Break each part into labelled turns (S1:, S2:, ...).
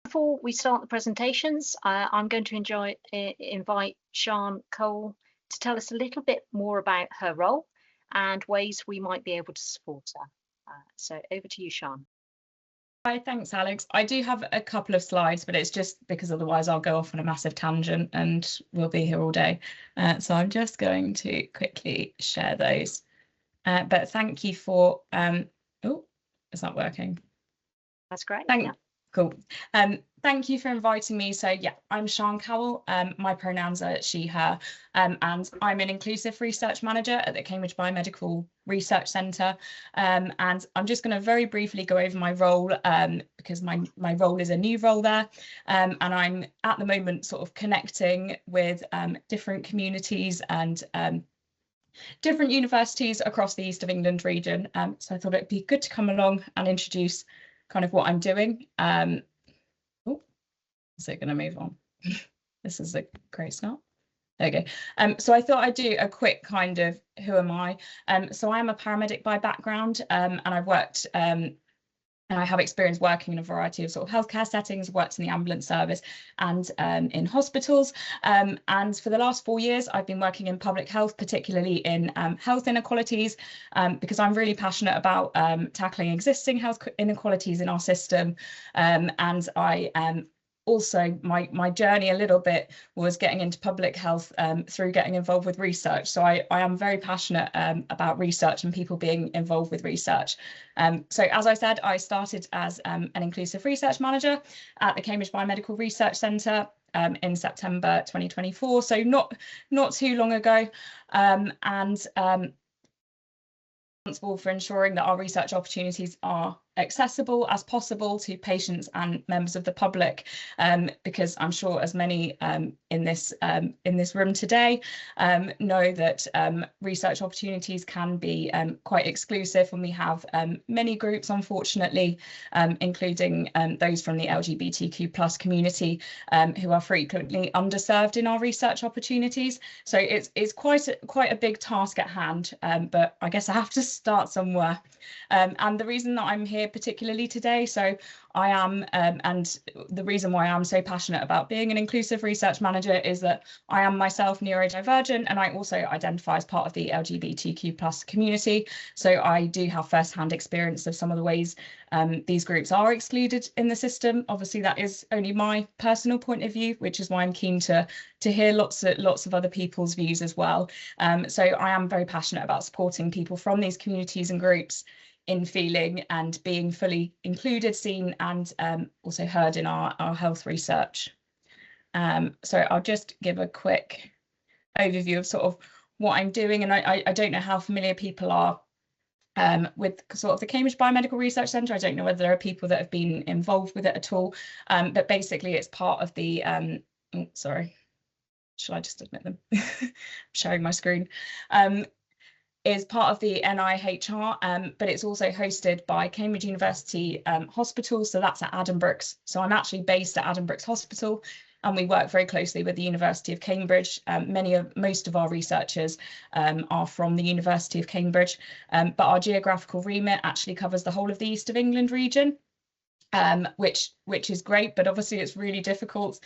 S1: Before we start the presentations, I'm going to invite Sian Cole to tell us a little bit more about her role and ways we might be able to support her. So over to you, Sian.
S2: Hi, thanks, Alex. I do have a couple of slides, but it's just because otherwise I'll go off on a massive tangent and we'll be here all day. So I'm just going to quickly share those. But thank you for, oh, is that working?
S1: That's great.
S2: Cool. Thank you for inviting me. So yeah, I'm Sian Cowell. My pronouns are she, her, and I'm an inclusive research manager at the Cambridge Biomedical Research Centre. And I'm just going to very briefly go over my role because my role is a new role there. And I'm at the moment sort of connecting with different communities and different universities across the East of England region. So I thought it'd be good to come along and introduce kind of what I'm doing. Oh, is it going to move on? This is a great start. Okay. So I thought I'd do a quick kind of who am I? So I am a paramedic by background, and I've worked and I have experience working in a variety of sort of healthcare settings, worked in the ambulance service and in hospitals. And for the last 4 years, I've been working in public health, particularly in health inequalities, because I'm really passionate about tackling existing health inequalities in our system. And I also, my journey a little bit was getting into public health through getting involved with research. So I am very passionate about research and people being involved with research. So as I said, I started as an inclusive research manager at the Cambridge Biomedical Research Centre in September 2024. So not too long ago. Responsible for ensuring that our research opportunities are accessible as possible to patients and members of the public, because I'm sure as many in this room today know that research opportunities can be quite exclusive, and we have many groups, unfortunately, including those from the LGBTQ+ community who are frequently underserved in our research opportunities. So it's quite a big task at hand, but I guess I have to start somewhere. And the reason that I'm here particularly today, so I am, and the reason why I'm so passionate about being an inclusive research manager is that I am myself neurodivergent, and I also identify as part of the LGBTQ+ community. So I do have first-hand experience of some of the ways these groups are excluded in the system. Obviously, that is only my personal point of view, which is why I'm keen to hear lots of other people's views as well. So I am very passionate about supporting people from these communities and groups in feeling and being fully included, seen, and also heard in our health research. So I'll just give a quick overview of sort of what I'm doing, and I don't know how familiar people are with sort of the Cambridge Biomedical Research Centre. I don't know whether there are people that have been involved with it at all, but basically it's part of the, sorry, should I just admit them? I'm sharing my screen. Is part of the NIHR, but it's also hosted by Cambridge University Hospital, so that's at Addenbrooke's. So I'm actually based at Addenbrooke's Hospital, and we work very closely with the University of Cambridge. Most of our researchers are from the University of Cambridge, but our geographical remit actually covers the whole of the East of England region. Which is great, but obviously it's really difficult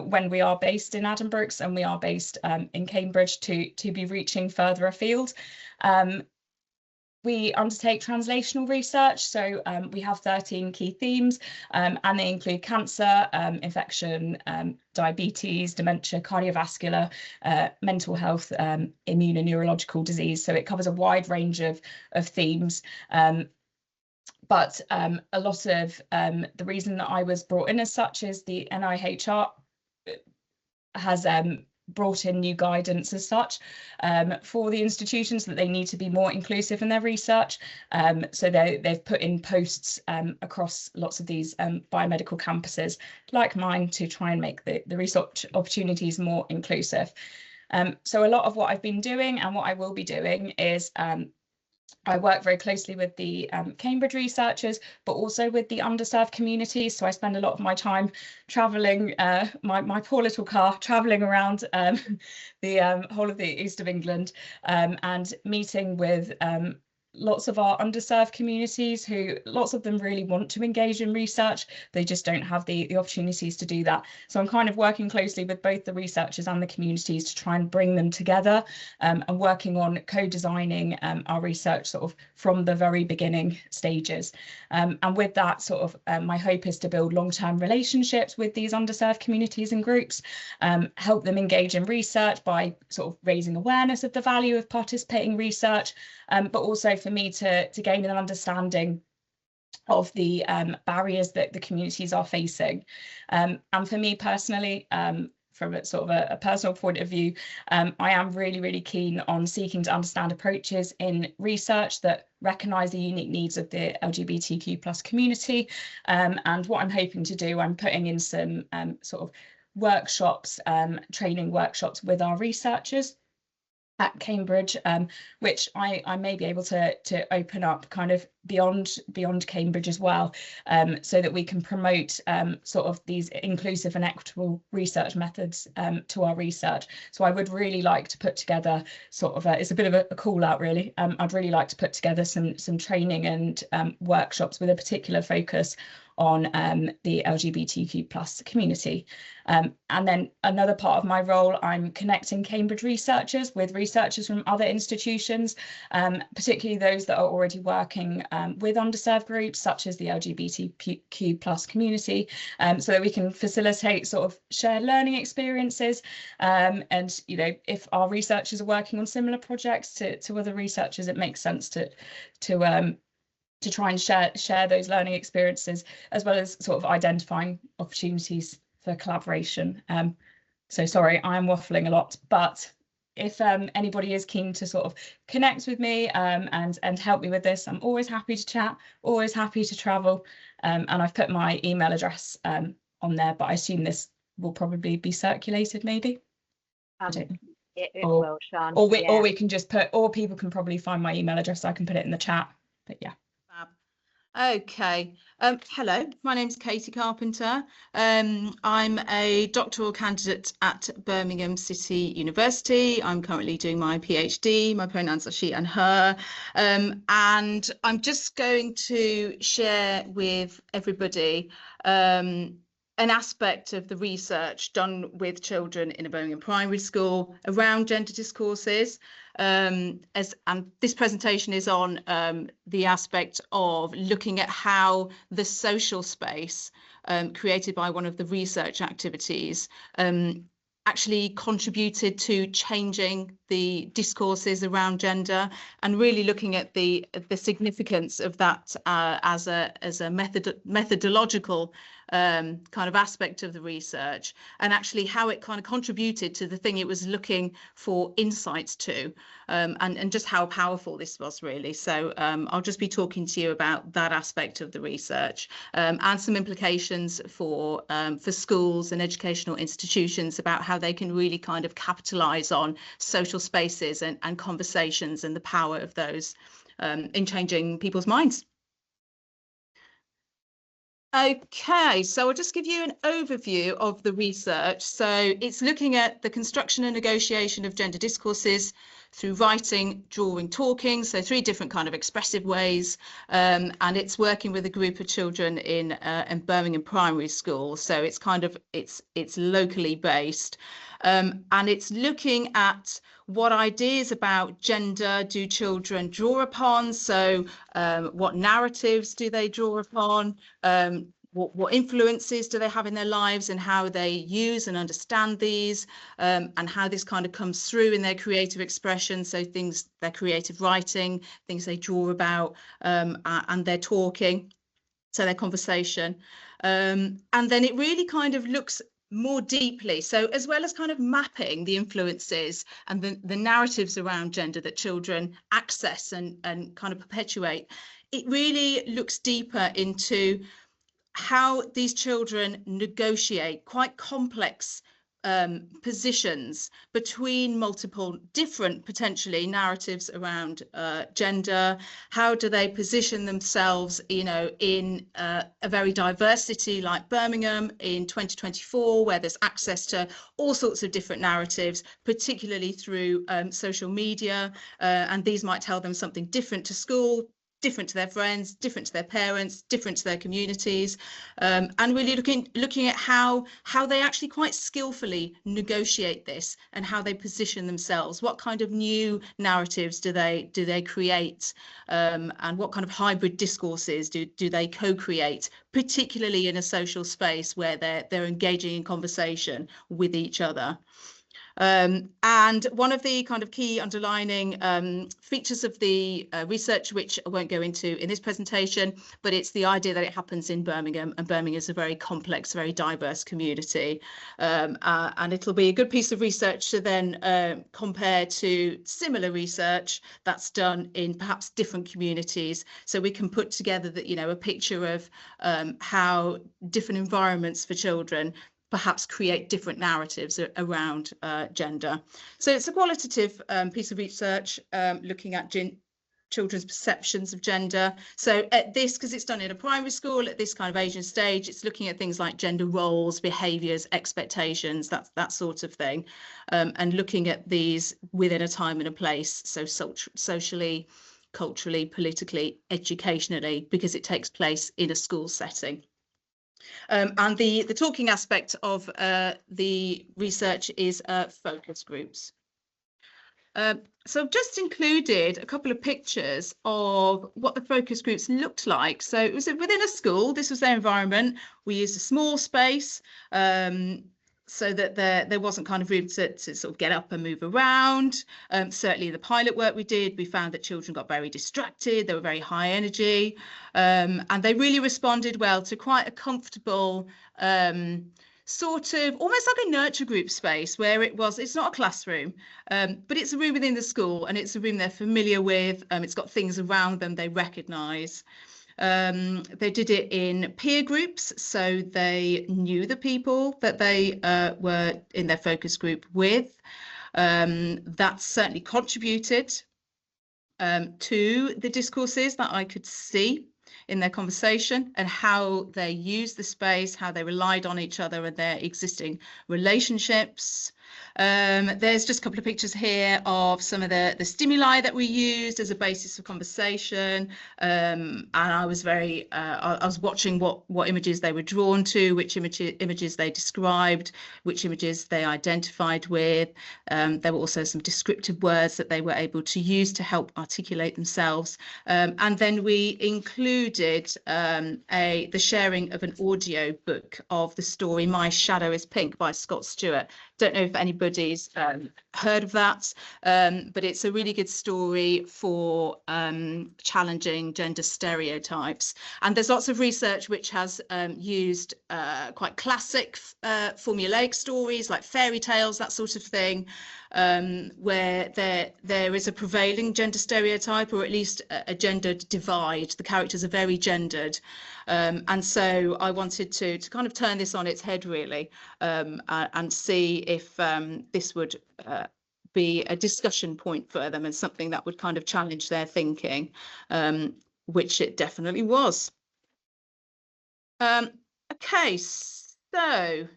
S2: when we are based in Addenbrooke's and we are based in Cambridge to be reaching further afield. We undertake translational research, so we have 13 key themes, and they include cancer, infection, diabetes, dementia, cardiovascular, mental health, immune and neurological disease. So it covers a wide range of themes. But a lot of the reason that I was brought in as such is the NIHR has brought in new guidance as such for the institutions that they need to be more inclusive in their research. So they've put in posts across lots of these biomedical campuses like mine to try and make the research opportunities more inclusive. So a lot of what I've been doing and what I will be doing is I work very closely with the Cambridge researchers, but also with the underserved communities. So I spend a lot of my time travelling, my poor little car, travelling around the whole of the East of England and meeting with lots of our underserved communities who, lots of them really want to engage in research, they just don't have the opportunities to do that. So I'm kind of working closely with both the researchers and the communities to try and bring them together, and working on co-designing our research sort of from the very beginning stages. And with that sort of, my hope is to build long-term relationships with these underserved communities and groups, help them engage in research by sort of raising awareness of the value of participating research, but also for me to gain an understanding of the barriers that the communities are facing. And for me personally, from a sort of a personal point of view, I am really keen on seeking to understand approaches in research that recognise the unique needs of the LGBTQ+ community. And what I'm hoping to do, I'm putting in some sort of workshops, training workshops with our researchers at Cambridge, which I may be able to open up kind of beyond Cambridge as well, so that we can promote sort of these inclusive and equitable research methods to our research. So I would really like to put together sort of it's a bit of a call out really. I'd really like to put together some training and workshops with a particular focus on the LGBTQ+ community. And then another part of my role, I'm connecting Cambridge researchers with researchers from other institutions, particularly those that are already working with underserved groups such as the LGBTQ+ community, so that we can facilitate sort of shared learning experiences. And you know, if our researchers are working on similar projects to other researchers, it makes sense to try and share those learning experiences, as well as sort of identifying opportunities for collaboration. So sorry, I'm waffling a lot, but if anybody is keen to sort of connect with me and help me with this, I'm always happy to chat, always happy to travel. And I've put my email address on there, but I assume this will probably be circulated maybe.
S1: It will, Sian.
S2: Or we can just put, or people can probably find my email address, so I can put it in the chat, but yeah.
S3: Okay. Hello, my name's Katie Carpenter. I'm a doctoral candidate at Birmingham City University. I'm currently doing my PhD. My pronouns are she and her. And I'm just going to share with everybody an aspect of the research done with children in a Birmingham primary school around gender discourses. And this presentation is on the aspect of looking at how the social space created by one of the research activities actually contributed to changing the discourses around gender, and really looking at the significance of that as a methodological kind of aspect of the research, and actually how it kind of contributed to the thing it was looking for insights to, and just how powerful this was really. So I'll just be talking to you about that aspect of the research, and some implications for schools and educational institutions about how they can really kind of capitalize on social spaces and conversations and the power of those in changing people's minds. Okay, so I'll just give you an overview of the research. So it's looking at the construction and negotiation of gender discourses through writing, drawing, talking, so 3 different kind of expressive ways, and it's working with a group of children in Birmingham primary school. So it's kind of it's locally based, and it's looking at what ideas about gender do children draw upon. So what narratives do they draw upon? What influences do they have in their lives, and how they use and understand these, and how this kind of comes through in their creative expression. So things, their creative writing, things they draw about, and their talking, so their conversation. And then it really kind of looks more deeply. So as well as kind of mapping the influences and the narratives around gender that children access and kind of perpetuate, it really looks deeper into how these children negotiate quite complex positions between multiple different potentially narratives around gender? How do they position themselves, you know, in a very diverse city like Birmingham in 2024, where there's access to all sorts of different narratives, particularly through social media, and these might tell them something different to school, different to their friends, different to their parents, different to their communities, and really looking at how they actually quite skillfully negotiate this and how they position themselves. What kind of new narratives do they create, and what kind of hybrid discourses do they co-create, particularly in a social space where they're engaging in conversation with each other. And one of the kind of key underlining features of the research, which I won't go into in this presentation, but it's the idea that it happens in Birmingham, and Birmingham is a very complex, very diverse community. And it'll be a good piece of research to then compare to similar research that's done in perhaps different communities. So we can put together that, you know, a picture of how different environments for children perhaps create different narratives around gender. So it's a qualitative piece of research looking at children's perceptions of gender. So at this, because it's done in a primary school at this kind of age and stage, it's looking at things like gender roles, behaviours, expectations, that sort of thing, and looking at these within a time and a place, so socially, culturally, politically, educationally, because it takes place in a school setting. And the talking aspect of the research is focus groups. So I've just included a couple of pictures of what the focus groups looked like. So it was within a school. This was their environment. We used a small space so that there wasn't kind of room to sort of get up and move around. Certainly the pilot work we did, we found that children got very distracted. They were very high energy, and they really responded well to quite a comfortable sort of almost like a nurture group space, where it's not a classroom, but it's a room within the school, and it's a room they're familiar with. It's got things around them they recognise. They did it in peer groups, so they knew the people that they were in their focus group with. That certainly contributed to the discourses that I could see in their conversation, and how they used the space, how they relied on each other and their existing relationships. There's just a couple of pictures here of some of the stimuli that we used as a basis for conversation, and I was I was watching what images they were drawn to, which images they described, which images they identified with. There were also some descriptive words that they were able to use to help articulate themselves, and then we included the sharing of an audio book of the story My Shadow is Pink by Scott Stewart. Don't know if anybody's heard of that, but it's a really good story for challenging gender stereotypes. And there's lots of research which has used quite classic formulaic stories like fairy tales, that sort of thing, where there is a prevailing gender stereotype, or at least a gender divide. The characters are very gendered, and so I wanted to kind of turn this on its head, really, and see if this would be a discussion point for them and something that would kind of challenge their thinking, which it definitely was. Okay, so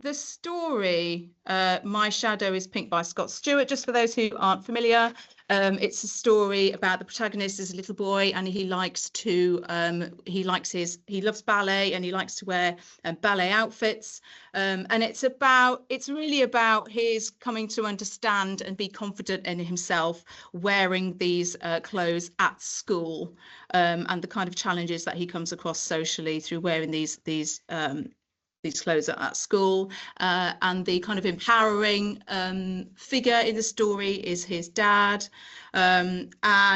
S3: the story, My Shadow is Pink by Scott Stewart, just for those who aren't familiar, it's a story about the protagonist is a little boy, and he loves ballet, and he likes to wear ballet outfits, and it's really about his coming to understand and be confident in himself wearing these clothes at school, and the kind of challenges that he comes across socially through wearing these clothes at school, and the kind of empowering figure in the story is his dad. And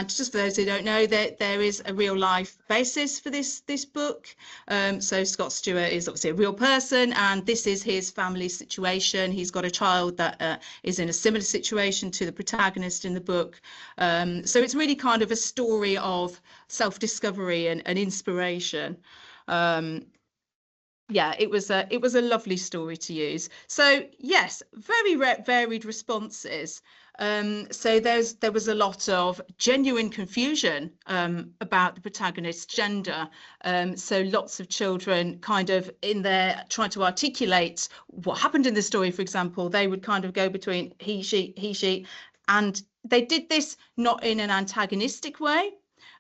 S3: just for those who don't know, there is a real life basis for this book. So Scott Stewart is obviously a real person, and this is his family situation. He's got a child that is in a similar situation to the protagonist in the book. So it's really kind of a story of self-discovery and inspiration. yeah, it was a lovely story to use. So yes, very varied responses. So there was a lot of genuine confusion about the protagonist's gender. So lots of children kind of in there trying to articulate what happened in the story. For example, they would kind of go between he, she, and they did this not in an antagonistic way.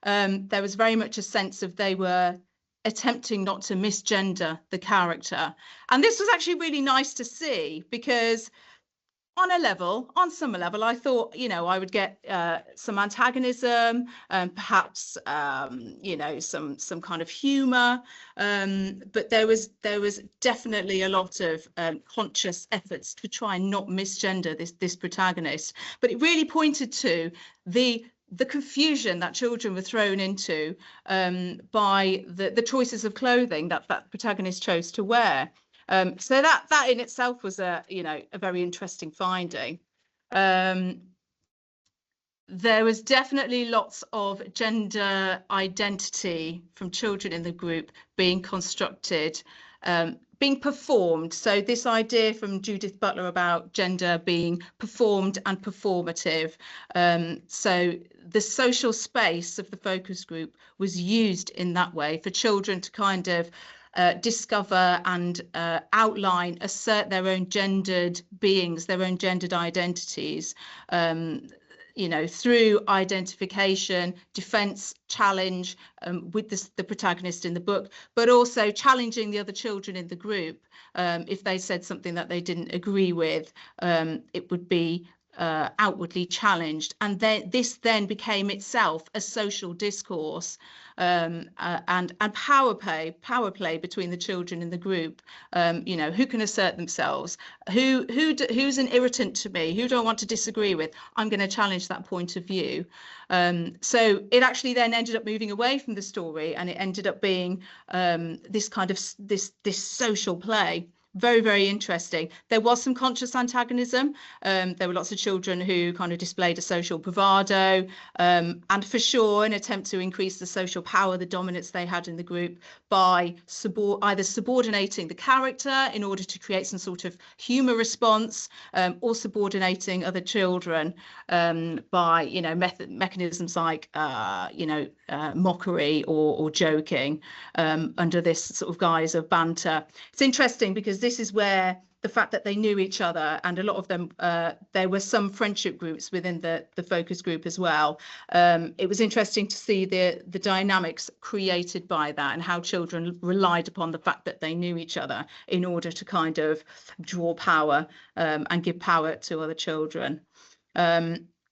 S3: There was very much a sense of they were attempting not to misgender the character. And this was actually really nice to see, because on some level, I thought, you know, I would get some antagonism and perhaps, you know, some kind of humor. But there was definitely a lot of conscious efforts to try and not misgender this protagonist. But it really pointed to the confusion that children were thrown into by the choices of clothing that protagonist chose to wear. So that in itself was a very interesting finding. There was definitely lots of gender identity from children in the group being constructed, being performed. So this idea from Judith Butler about gender being performed and performative. So the social space of the focus group was used in that way for children to kind of discover and outline, assert their own gendered beings, their own gendered identities, you know, through identification, defense, challenge with the protagonist in the book, but also challenging the other children in the group. If they said something that they didn't agree with, it would be outwardly challenged, and this then became itself a social discourse and power play between the children in the group. You know, who can assert themselves, who's an irritant to me, who do I want to disagree with, I'm going to challenge that point of view. So it actually then ended up moving away from the story, and it ended up being this kind of this social play. Very, very interesting. There was some conscious antagonism. There were lots of children who kind of displayed a social bravado, and for sure an attempt to increase the social power, the dominance they had in the group by either subordinating the character in order to create some sort of humour response, or subordinating other children by, you know, mechanisms like, you know, mockery or joking under this sort of guise of banter. It's interesting because this is where the fact that they knew each other, and a lot of them, there were some friendship groups within the focus group as well. It was interesting to see the dynamics created by that, and how children relied upon the fact that they knew each other in order to kind of draw power and give power to other children.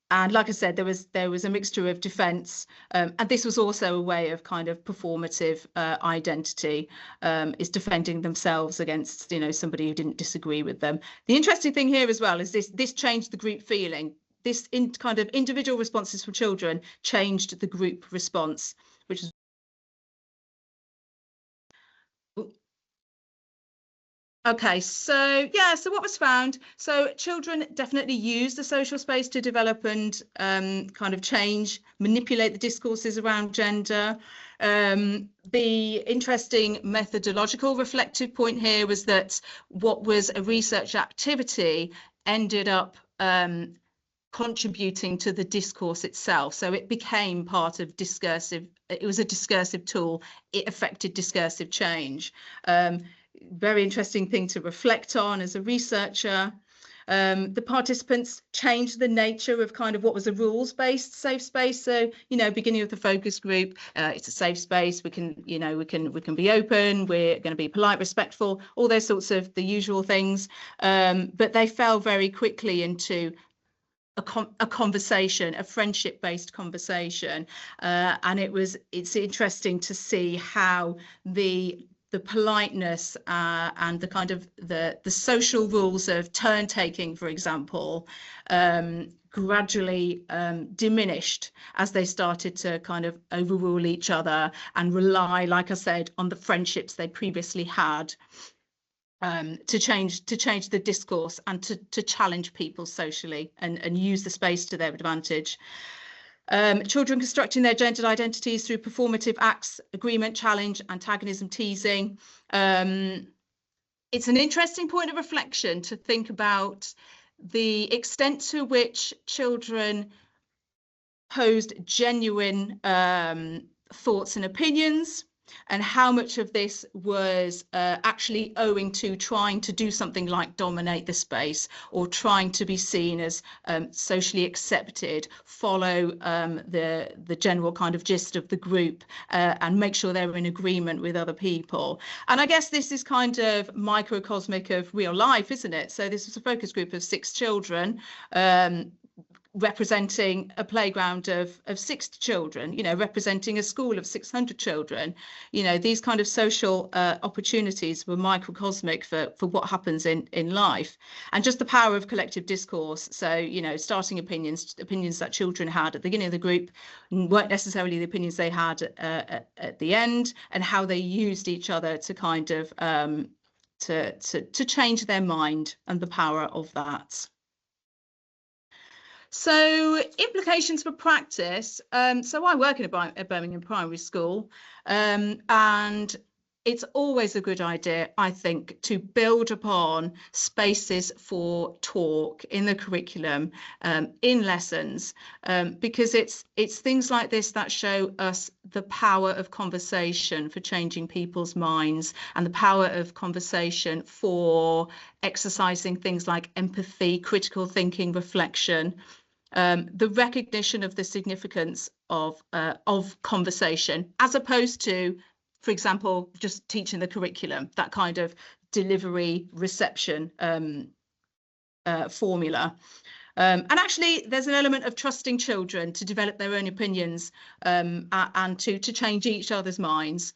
S3: And like I said, there was a mixture of defence, and this was also a way of kind of performative identity, is defending themselves against, you know, somebody who didn't disagree with them. The interesting thing here as well is this changed the group feeling. This kind of individual responses from children changed the group response, which is okay. So yeah, so what was found? So children definitely use the social space to develop and kind of change, manipulate the discourses around gender. The interesting methodological reflective point here was that what was a research activity ended up contributing to the discourse itself. So it became part of discursive, it was a discursive tool, it affected discursive change. Very interesting thing to reflect on as a researcher. The participants changed the nature of kind of what was a rules-based safe space. So, you know, beginning of the focus group, it's a safe space. We can, you know, we can be open. We're going to be polite, respectful, all those sorts of the usual things. But they fell very quickly into a conversation, a friendship-based conversation, and it's interesting to see how the politeness and the kind of the social rules of turn taking, for example, gradually diminished as they started to kind of overrule each other and rely, like I said, on the friendships they previously had. To change the discourse and to challenge people socially and use the space to their advantage. Children constructing their gendered identities through performative acts, agreement, challenge, antagonism, teasing. It's an interesting point of reflection to think about the extent to which children posed genuine thoughts and opinions, and how much of this was actually owing to trying to do something like dominate the space, or trying to be seen as socially accepted, follow the general kind of gist of the group, and make sure they're in agreement with other people. And I guess this is kind of microcosmic of real life, isn't it? So this was a focus group of 6 children, representing a playground of 60 children, you know, representing a school of 600 children. You know, these kind of social opportunities were microcosmic for what happens in life, and just the power of collective discourse. So, you know, starting opinions that children had at the beginning of the group weren't necessarily the opinions they had at the end, and how they used each other to kind of to change their mind, and the power of that. So implications for practice. So I work in a Birmingham primary school, and it's always a good idea, I think, to build upon spaces for talk in the curriculum, in lessons, because it's things like this that show us the power of conversation for changing people's minds, and the power of conversation for exercising things like empathy, critical thinking, reflection. The recognition of the significance of conversation, as opposed to, for example, just teaching the curriculum, that kind of delivery reception formula. And actually, there's an element of trusting children to develop their own opinions, and to change each other's minds.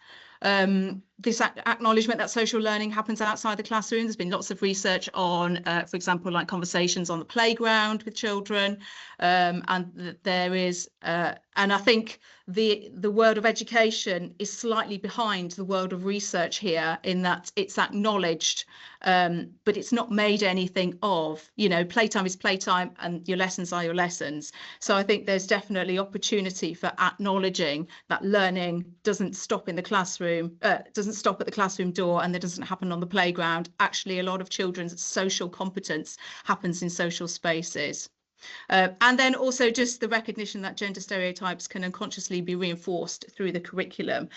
S3: This acknowledgement that social learning happens outside the classroom. There's been lots of research on, for example, like conversations on the playground with children, and there is, and I think the world of education is slightly behind the world of research here, in that it's acknowledged, but it's not made anything of. You know, playtime is playtime, and your lessons are your lessons. So I think there's definitely opportunity for acknowledging that learning doesn't stop in the classroom, doesn't stop at the classroom door, and that doesn't happen on the playground. Actually, a lot of children's social competence happens in social spaces. And then also just the recognition that gender stereotypes can unconsciously be reinforced through the curriculum.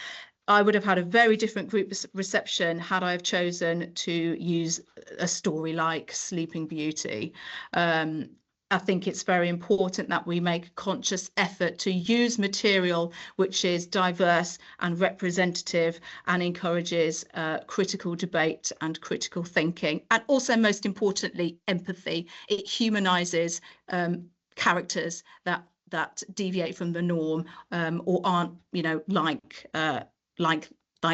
S3: I would have had a very different group reception had I have chosen to use a story like Sleeping Beauty. I think it's very important that we make a conscious effort to use material which is diverse and representative, and encourages critical debate and critical thinking, and also, most importantly, empathy. It humanises characters that deviate from the norm, or aren't, you know, like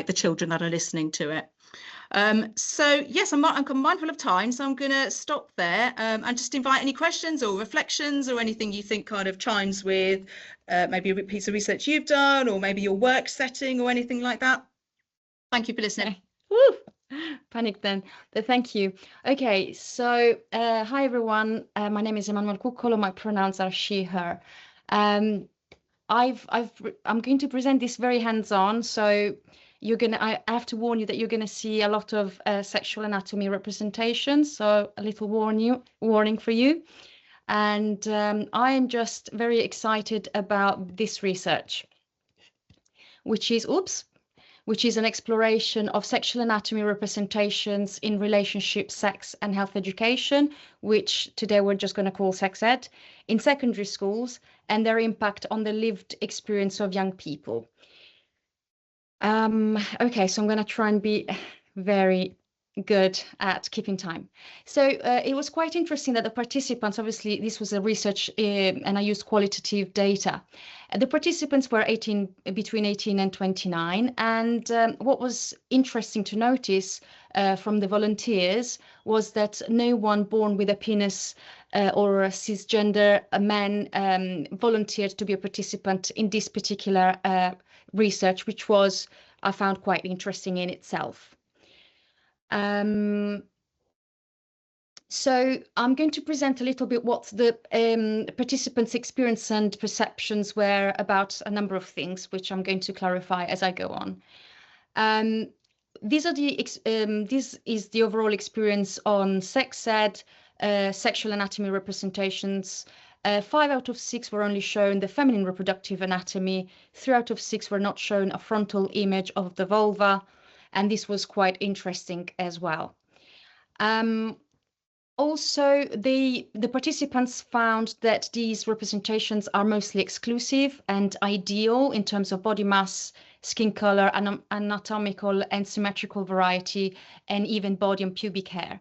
S3: the children that are listening to it. So yes, I'm mindful of time, so I'm going to stop there, and just invite any questions or reflections, or anything you think kind of chimes with maybe a piece of research you've done, or maybe your work setting, or anything like that. Thank you for listening.
S4: Woo! Panic then, but thank you. Okay, so hi everyone. My name is Emanuel Cuccolo. My pronouns are she, her. I'm going to present this very hands-on, so I have to warn you that you're gonna see a lot of sexual anatomy representations, so a little warning for you. And I am just very excited about this research, which is an exploration of sexual anatomy representations in relationship, sex and health education, which today we're just going to call sex ed, in secondary schools, and their impact on the lived experience of young people. Okay, so I'm going to try and be very good at keeping time. So it was quite interesting that the participants, obviously this was a research and I used qualitative data. The participants were between 18 and 29, and what was interesting to notice from the volunteers was that no one born with a penis or a cisgender man volunteered to be a participant in this particular research, which was, I found, quite interesting in itself. So I'm going to present a little bit what the participants' experience and perceptions were about a number of things, which I'm going to clarify as I go on. This is the overall experience on sex ed, sexual anatomy representations. 5 out of 6 were only shown the feminine reproductive anatomy. 3 out of 6 were not shown a frontal image of the vulva, and this was quite interesting as well. Also, the participants found that these representations are mostly exclusive and ideal in terms of body mass, skin color, anatomical and symmetrical variety, and even body and pubic hair.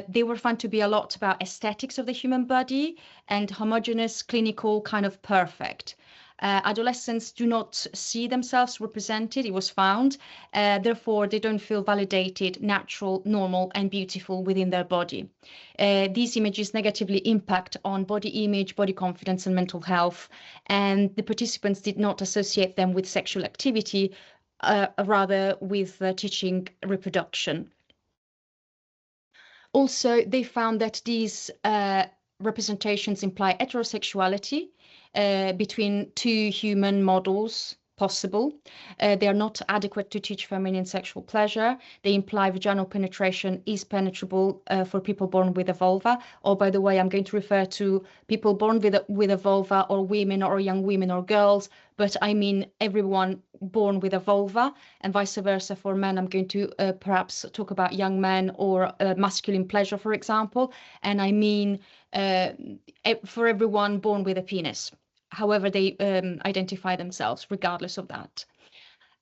S4: They were found to be a lot about aesthetics of the human body and homogeneous, clinical, kind of perfect. Adolescents do not see themselves represented, it was found. Therefore, they don't feel validated, natural, normal, and beautiful within their body. These images negatively impact on body image, body confidence, and mental health. And the participants did not associate them with sexual activity, rather with teaching reproduction. Also, they found that these representations imply heterosexuality between two human models possible. They are not adequate to teach feminine sexual pleasure. They imply vaginal penetration is penetrable for people born with a vulva. Or, by the way, I'm going to refer to people born with a vulva, or women, or young women, or girls, but I mean everyone born with a vulva, and vice versa for men. I'm going to perhaps talk about young men or masculine pleasure, for example, and I mean for everyone born with a penis, however they identify themselves, regardless of that.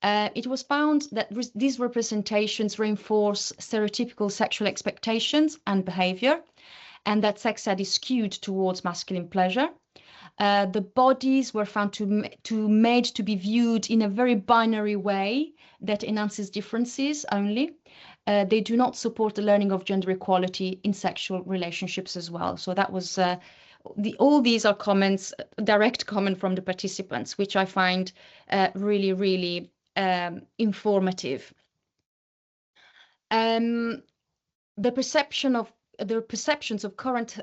S4: It was found that these representations reinforce stereotypical sexual expectations and behavior, and that sex ed is skewed towards masculine pleasure. The bodies were found made to be viewed in a very binary way that enhances differences only. They do not support the learning of gender equality in sexual relationships as well. So that was all these are comments, direct comment from the participants, which I find really, really informative. The perceptions of current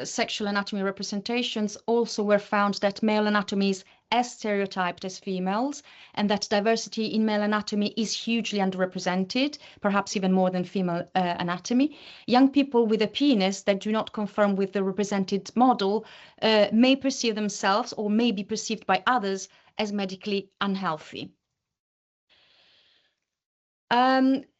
S4: sexual anatomy representations also were found that male anatomy is as stereotyped as females, and that diversity in male anatomy is hugely underrepresented, perhaps even more than female anatomy. Young people with a penis that do not conform with the represented model may perceive themselves, or may be perceived by others, as medically unhealthy.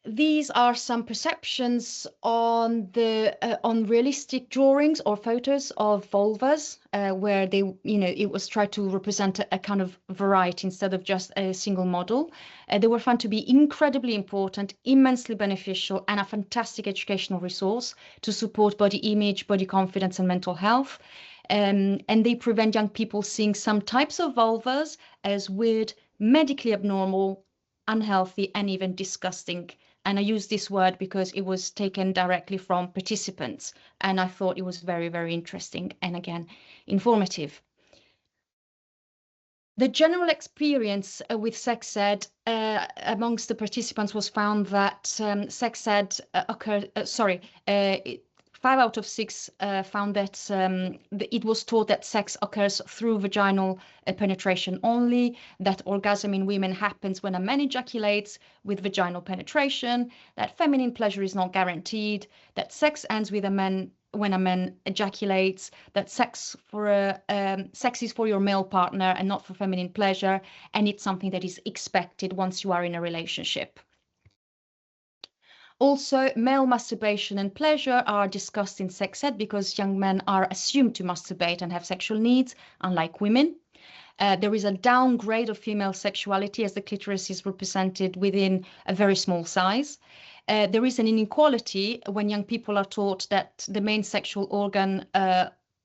S4: These are some perceptions on realistic drawings or photos of vulvas, where it was tried to represent a kind of variety instead of just a single model. They were found to be incredibly important, immensely beneficial, and a fantastic educational resource to support body image, body confidence, and mental health. And they prevent young people seeing some types of vulvas as weird, medically abnormal, unhealthy, and even disgusting. And I use this word because it was taken directly from participants, and I thought it was very, very interesting and, again, informative. The general experience with sex ed amongst the participants was found that sex ed occurred, 5 out of 6 found that it was taught that sex occurs through vaginal penetration only, that orgasm in women happens when a man ejaculates with vaginal penetration, that feminine pleasure is not guaranteed, that sex ends with a man when a man ejaculates, that sex is for your male partner and not for feminine pleasure, and it's something that is expected once you are in a relationship. Also, male masturbation and pleasure are discussed in sex ed because young men are assumed to masturbate and have sexual needs, unlike women. There is a downgrade of female sexuality as the clitoris is represented within a very small size. There is an inequality when young people are taught that the main sexual organ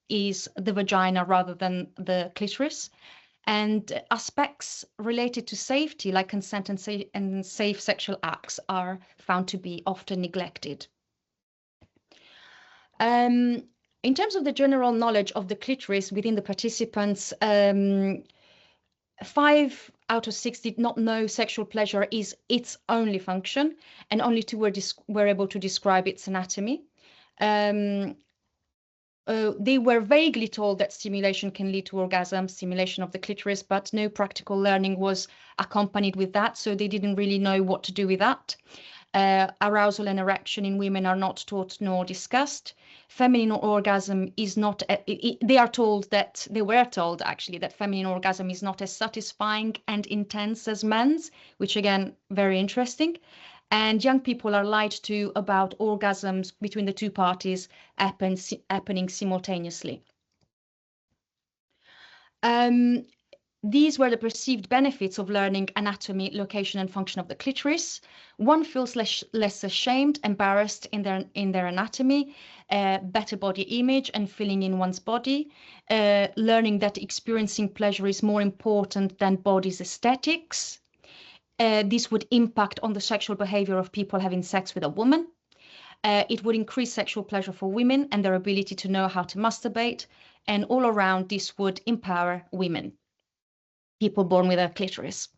S4: is the vagina rather than the clitoris. And aspects related to safety, like consent and safe sexual acts, are found to be often neglected. In terms of the general knowledge of the clitoris within the participants, 5 out of 6 did not know sexual pleasure is its only function, and only 2 were able to describe its anatomy. They were vaguely told that stimulation can lead to orgasm, stimulation of the clitoris, but no practical learning was accompanied with that, so they didn't really know what to do with that. Arousal and erection in women are not taught nor discussed. Feminine orgasm is not, they were told actually that feminine orgasm is not as satisfying and intense as men's, which again, very interesting. And young people are lied to about orgasms between the two parties happening simultaneously. These were the perceived benefits of learning anatomy, location, and function of the clitoris. One feels less ashamed, embarrassed in their anatomy, better body image, and feeling in one's body. Learning that experiencing pleasure is more important than body's aesthetics. This would impact on the sexual behavior of people having sex with a woman. It would increase sexual pleasure for women and their ability to know how to masturbate. And all around, this would empower women, people born with a clitoris.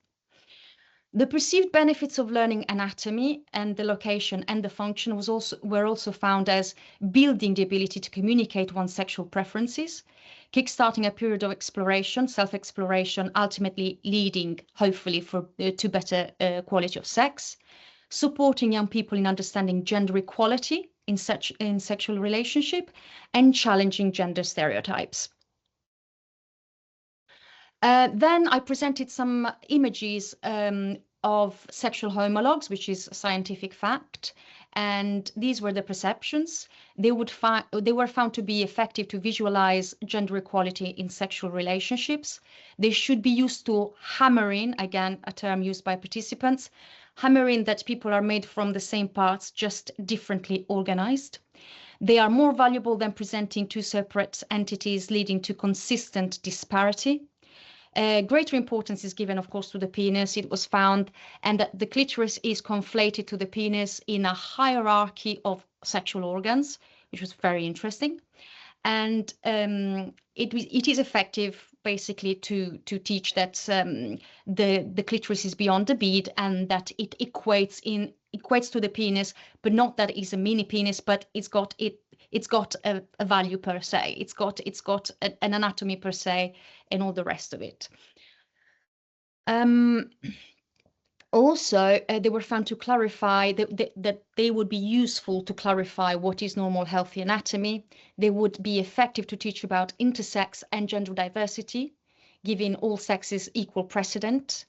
S4: The perceived benefits of learning anatomy and the location and the function were also found as building the ability to communicate one's sexual preferences, kickstarting a period of exploration, self-exploration, ultimately leading, hopefully, to better quality of sex, supporting young people in understanding gender equality in sexual relationship, and challenging gender stereotypes. Then I presented some images of sexual homologs, which is scientific fact, and these were the perceptions. They were found to be effective to visualize gender equality in sexual relationships. They should be used to hammer in, again, a term used by participants, hammer in that people are made from the same parts, just differently organized. They are more valuable than presenting two separate entities, leading to consistent disparity. Greater importance is given, of course, to the penis. It was found, and that the clitoris is conflated to the penis in a hierarchy of sexual organs, which was very interesting. And it is effective, basically, to teach that the clitoris is beyond the bead, and that it equates to the penis, but not that it's a mini penis, but it's got a value per se. It's got an anatomy per se, and all the rest of it. Also, they were found to clarify that they would be useful to clarify what is normal, healthy anatomy. They would be effective to teach about intersex and gender diversity, giving all sexes equal precedent.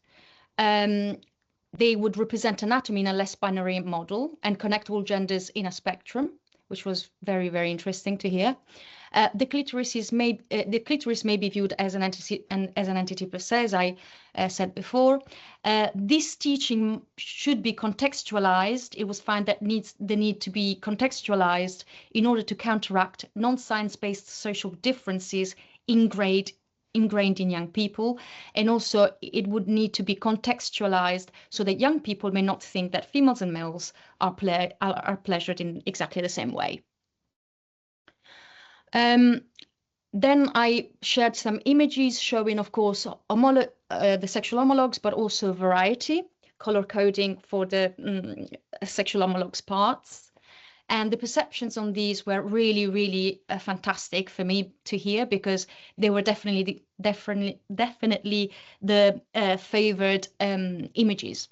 S4: They would represent anatomy in a less binary model and connect all genders in a spectrum, which was very, very interesting to hear. The clitoris may be viewed as an entity per se, as I said before. This teaching should be contextualized. It was found that the need to be contextualized in order to counteract non-science-based social differences ingrained in young people, and also it would need to be contextualized so that young people may not think that females and males are pleasured in exactly the same way. Then I shared some images showing, of course, the sexual homologs, but also variety, color coding for the sexual homologs parts. And the perceptions on these were really, really fantastic for me to hear, because they were definitely the favored images.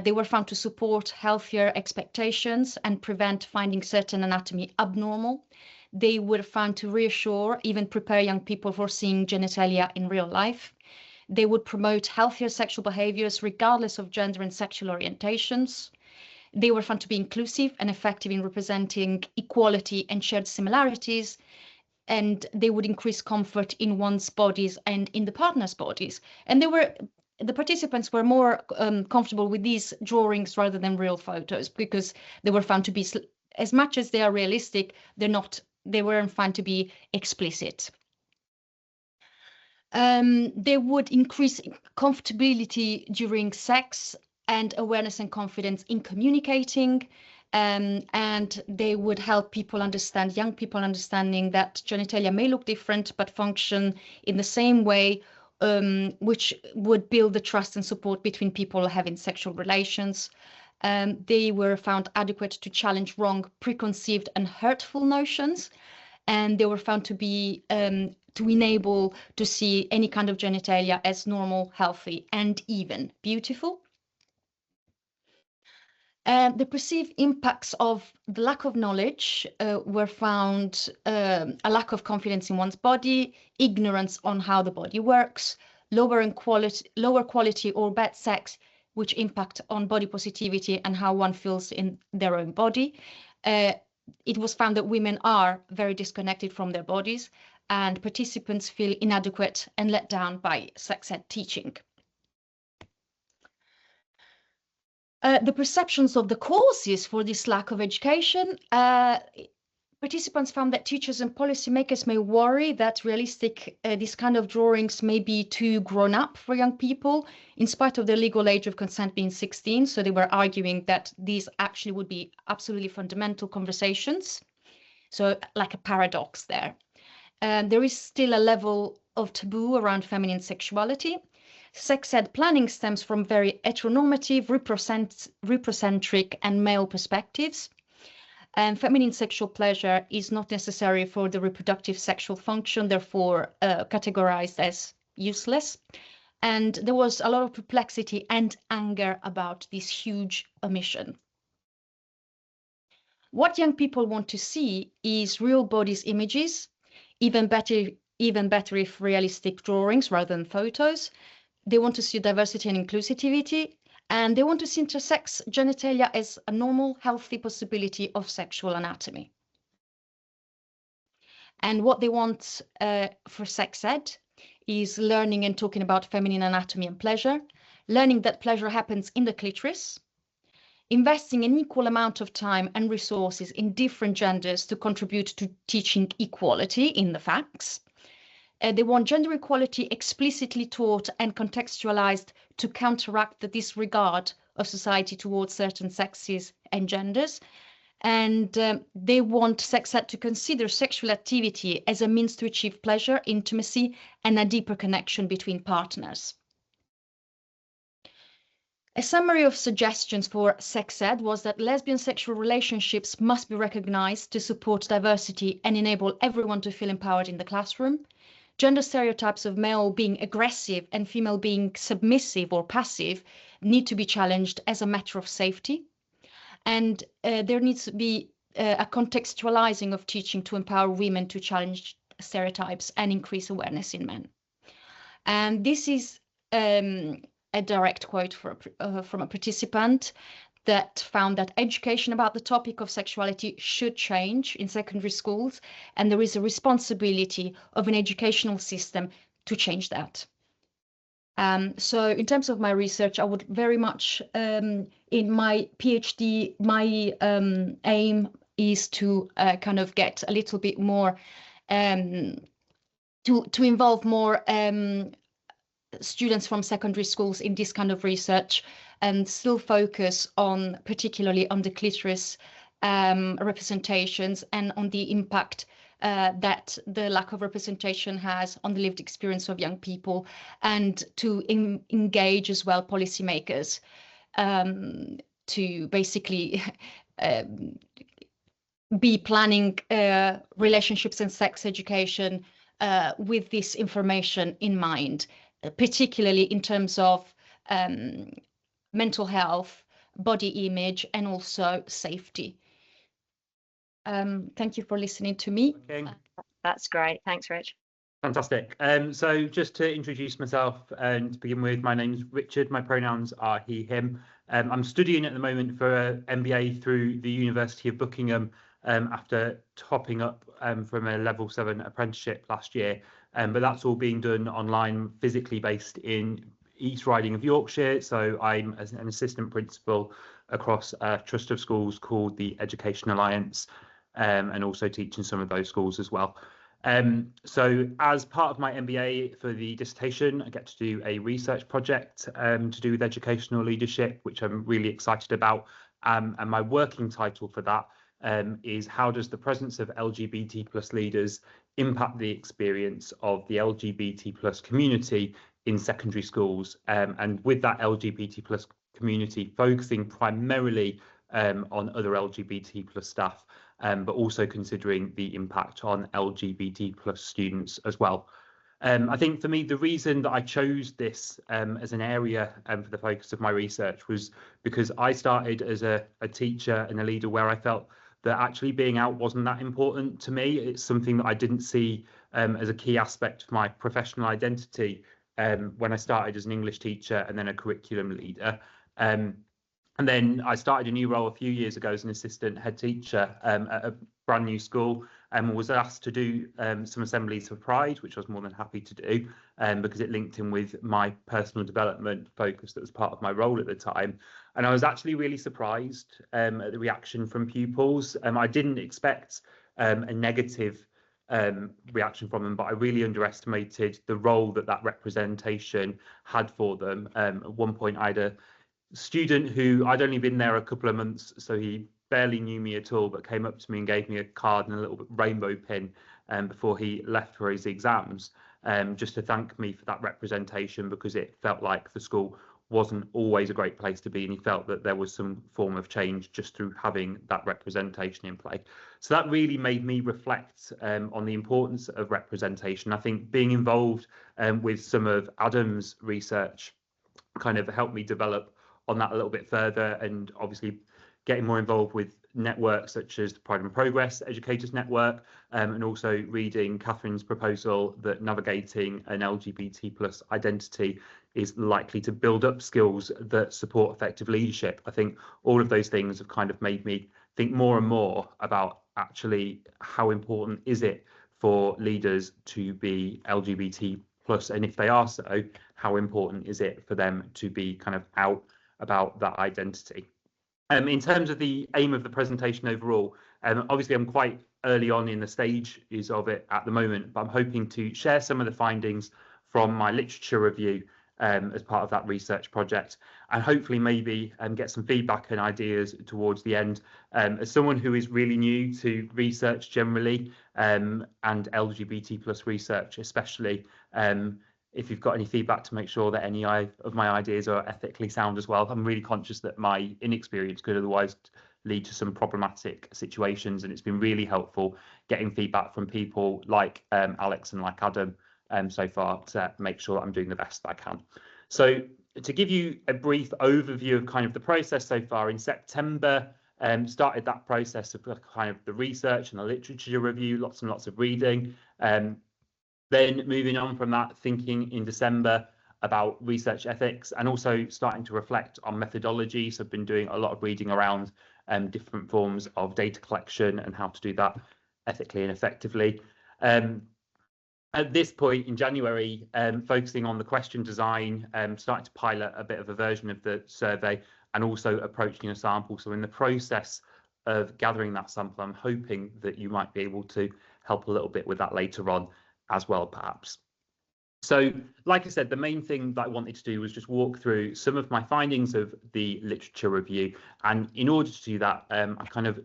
S4: They were found to support healthier expectations and prevent finding certain anatomy abnormal. They were found to reassure, even prepare young people for seeing genitalia in real life. They would promote healthier sexual behaviors regardless of gender and sexual orientations. They were found to be inclusive and effective in representing equality and shared similarities, and they would increase comfort in one's bodies and in the partner's bodies. And the participants were more comfortable with these drawings rather than real photos, because they were found to be, as much as they are realistic, they weren't found to be explicit. They would increase comfortability during sex and awareness and confidence in communicating, and they would help young people understanding that genitalia may look different but function in the same way, which would build the trust and support between people having sexual relations. They were found adequate to challenge wrong, preconceived and hurtful notions, and they were found to be to enable to see any kind of genitalia as normal, healthy and even beautiful. The perceived impacts of the lack of knowledge were found a lack of confidence in one's body, ignorance on how the body works, lower quality or bad sex, which impact on body positivity and how one feels in their own body. It was found that women are very disconnected from their bodies, and participants feel inadequate and let down by sex ed teaching. The perceptions of the causes for this lack of education, participants found that teachers and policymakers may worry that these kind of drawings may be too grown up for young people, in spite of the legal age of consent being 16. So they were arguing that these actually would be absolutely fundamental conversations. So like a paradox there. There is still a level of taboo around feminine sexuality. Sex ed planning stems from very heteronormative, reprocentric and male perspectives. And feminine sexual pleasure is not necessary for the reproductive sexual function, therefore categorized as useless. And there was a lot of perplexity and anger about this huge omission. What young people want to see is real bodies images, even better if realistic drawings rather than photos. They want to see diversity and inclusivity, and they want to see intersex genitalia as a normal, healthy possibility of sexual anatomy. And what they want for sex ed is learning and talking about feminine anatomy and pleasure, learning that pleasure happens in the clitoris, investing an equal amount of time and resources in different genders to contribute to teaching equality in the facts. They want gender equality explicitly taught and contextualized to counteract the disregard of society towards certain sexes and genders. And they want sex ed to consider sexual activity as a means to achieve pleasure, intimacy, and a deeper connection between partners. A summary of suggestions for sex ed was that lesbian sexual relationships must be recognized to support diversity and enable everyone to feel empowered in the classroom. Gender stereotypes of male being aggressive and female being submissive or passive need to be challenged as a matter of safety. And there needs to be a contextualizing of teaching to empower women to challenge stereotypes and increase awareness in men. And this is a direct quote from a participant that found that education about the topic of sexuality should change in secondary schools, and there is a responsibility of an educational system to change that. So in terms of my research, I would very much, in my PhD, my aim is to kind of get a little bit more, to involve more students from secondary schools in this kind of research, and still focus on particularly on the clitoris representations and on the impact that the lack of representation has on the lived experience of young people, and to engage as well policymakers to basically be planning relationships and sex education with this information in mind, particularly in terms of mental health, body image, and also safety. Thank you for listening to me.
S5: Okay.
S1: That's great. Thanks, Rich.
S5: Fantastic. So just to introduce myself and to begin with, my name's Richard. My pronouns are he, him. I'm studying at the moment for an MBA through the University of Buckingham after topping up from a level 7 apprenticeship last year. But that's all being done online, physically based in East Riding of Yorkshire. So I'm as an assistant principal across a trust of schools called the Education Alliance, and also teaching some of those schools as well. So as part of my MBA for the dissertation, I get to do a research project to do with educational leadership, which I'm really excited about. And my working title for that is how does the presence of LGBT+ leaders impact the experience of the LGBT+ community in secondary schools? And with that LGBT+ community, focusing primarily on other LGBT plus staff, but also considering the impact on LGBT plus students as well. I think for me, the reason that I chose this as an area for the focus of my research was because I started as a teacher and a leader where I felt that actually being out wasn't that important to me. It's something that I didn't see as a key aspect of my professional identity when I started as an English teacher and then a curriculum leader. And then I started a new role a few years ago as an assistant head teacher at a brand new school, and was asked to do some assemblies for Pride, which I was more than happy to do because it linked in with my personal development focus that was part of my role at the time. And I was actually really surprised at the reaction from pupils. I didn't expect a negative reaction from them, but I really underestimated the role that that representation had for them. At one point, I had a student who I'd only been there a couple of months, so he barely knew me at all, but came up to me and gave me a card and a little rainbow pin before he left for his exams, just to thank me for that representation, because it felt like the school wasn't always a great place to be, and he felt that there was some form of change just through having that representation in play. So that really made me reflect on the importance of representation. I think being involved with some of Adam's research kind of helped me develop on that a little bit further, and obviously getting more involved with networks such as the Pride and Progress Educators Network, and also reading Catherine's proposal that navigating an LGBT plus identity is likely to build up skills that support effective leadership. I think all of those things have kind of made me think more and more about actually how important is it for leaders to be LGBT plus, and if they are so, how important is it for them to be kind of out about that identity. In terms of the aim of the presentation overall, obviously I'm quite early on in the stages of it at the moment, but I'm hoping to share some of the findings from my literature review as part of that research project, and hopefully maybe get some feedback and ideas towards the end. As someone who is really new to research generally, and LGBT plus research especially, if you've got any feedback to make sure that any of my ideas are ethically sound as well. I'm really conscious that my inexperience could otherwise lead to some problematic situations, and it's been really helpful getting feedback from people like Alex and like Adam so far to make sure that I'm doing the best that I can. So to give you a brief overview of kind of the process so far, in September started that process of kind of the research and the literature review, lots and lots of reading. Then moving on from that, thinking in December about research ethics and also starting to reflect on methodology. So I've been doing a lot of reading around different forms of data collection and how to do that ethically and effectively. At this point in January, focusing on the question design, starting to pilot a bit of a version of the survey and also approaching a sample. So in the process of gathering that sample, I'm hoping that you might be able to help a little bit with that later on as well, perhaps. So, like I said, the main thing that I wanted to do was just walk through some of my findings of the literature review. And in order to do that, I kind of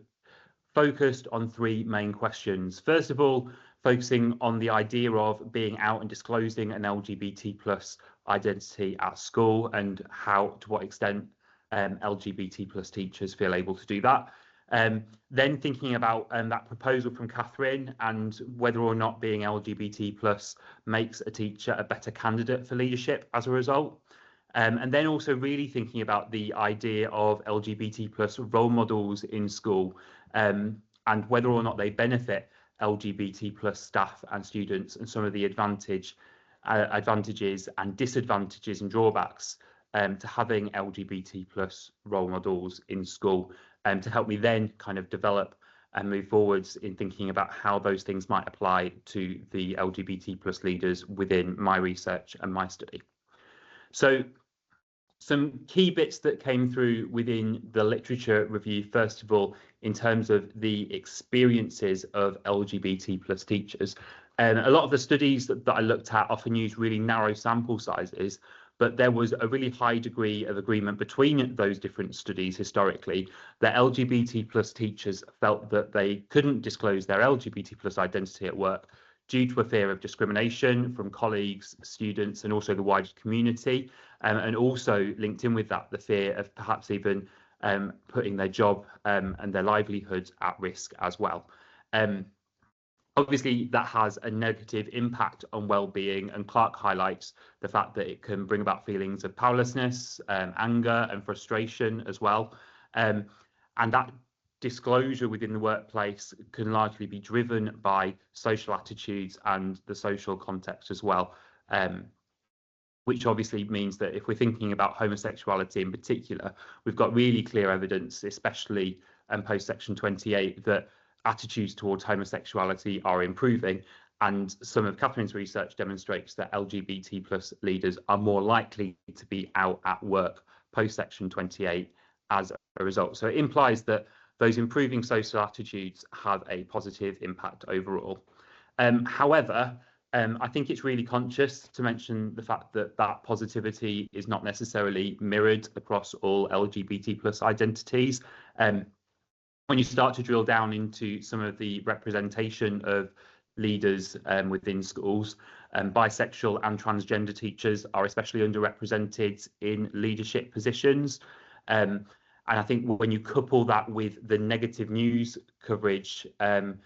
S5: focused on three main questions. First of all, focusing on the idea of being out and disclosing an LGBT plus identity at school and how, to what extent LGBT plus teachers feel able to do that. Then thinking about that proposal from Catherine and whether or not being LGBT plus makes a teacher a better candidate for leadership as a result. And then also really thinking about the idea of LGBT plus role models in school and whether or not they benefit LGBT plus staff and students, and some of the advantages and disadvantages and drawbacks to having LGBT plus role models in school, to help me then kind of develop and move forwards in thinking about how those things might apply to the LGBT plus leaders within my research and my study. So some key bits that came through within the literature review, first of all, in terms of the experiences of LGBT plus teachers. And a lot of the studies that I looked at often use really narrow sample sizes, but there was a really high degree of agreement between those different studies historically that LGBT plus teachers felt that they couldn't disclose their LGBT plus identity at work due to a fear of discrimination from colleagues, students, and also the wider community, and also linked in with that, the fear of perhaps even putting their job and their livelihoods at risk as well. Obviously, that has a negative impact on well-being, and Clark highlights the fact that it can bring about feelings of powerlessness, anger and frustration as well. And that disclosure within the workplace can largely be driven by social attitudes and the social context as well, which obviously means that if we're thinking about homosexuality in particular, we've got really clear evidence, especially post Section 28, that attitudes towards homosexuality are improving. And some of Catherine's research demonstrates that LGBT+ leaders are more likely to be out at work post Section 28 as a result. So it implies that those improving social attitudes have a positive impact overall. However, I think it's really conscious to mention the fact that that positivity is not necessarily mirrored across all LGBT+ identities. When you start to drill down into some of the representation of leaders within schools, bisexual and transgender teachers are especially underrepresented in leadership positions. And I think when you couple that with the negative news coverage and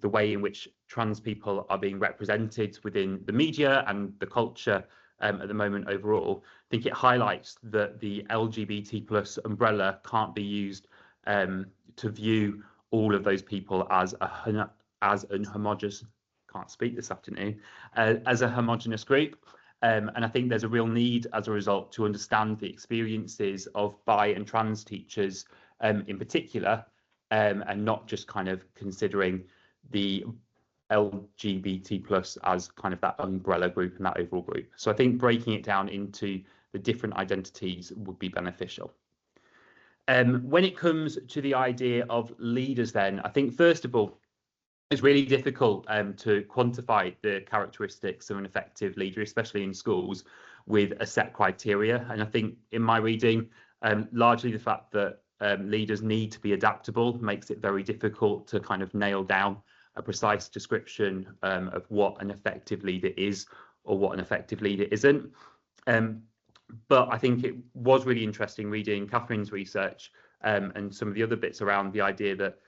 S5: the way in which trans people are being represented within the media and the culture at the moment overall, I think it highlights that the LGBT+ umbrella can't be used to view all of those people as an homogeneous, can't speak this afternoon, as a homogeneous group. And I think there's a real need as a result to understand the experiences of bi and trans teachers in particular, and not just kind of considering the LGBT+ as kind of that umbrella group and that overall group. So I think breaking it down into the different identities would be beneficial. When it comes to the idea of leaders then, I think first of all, it's really difficult to quantify the characteristics of an effective leader, especially in schools, with a set criteria. And I think in my reading, largely the fact that leaders need to be adaptable makes it very difficult to kind of nail down a precise description of what an effective leader is or what an effective leader isn't. But I think it was really interesting reading Catherine's research and some of the other bits around the idea that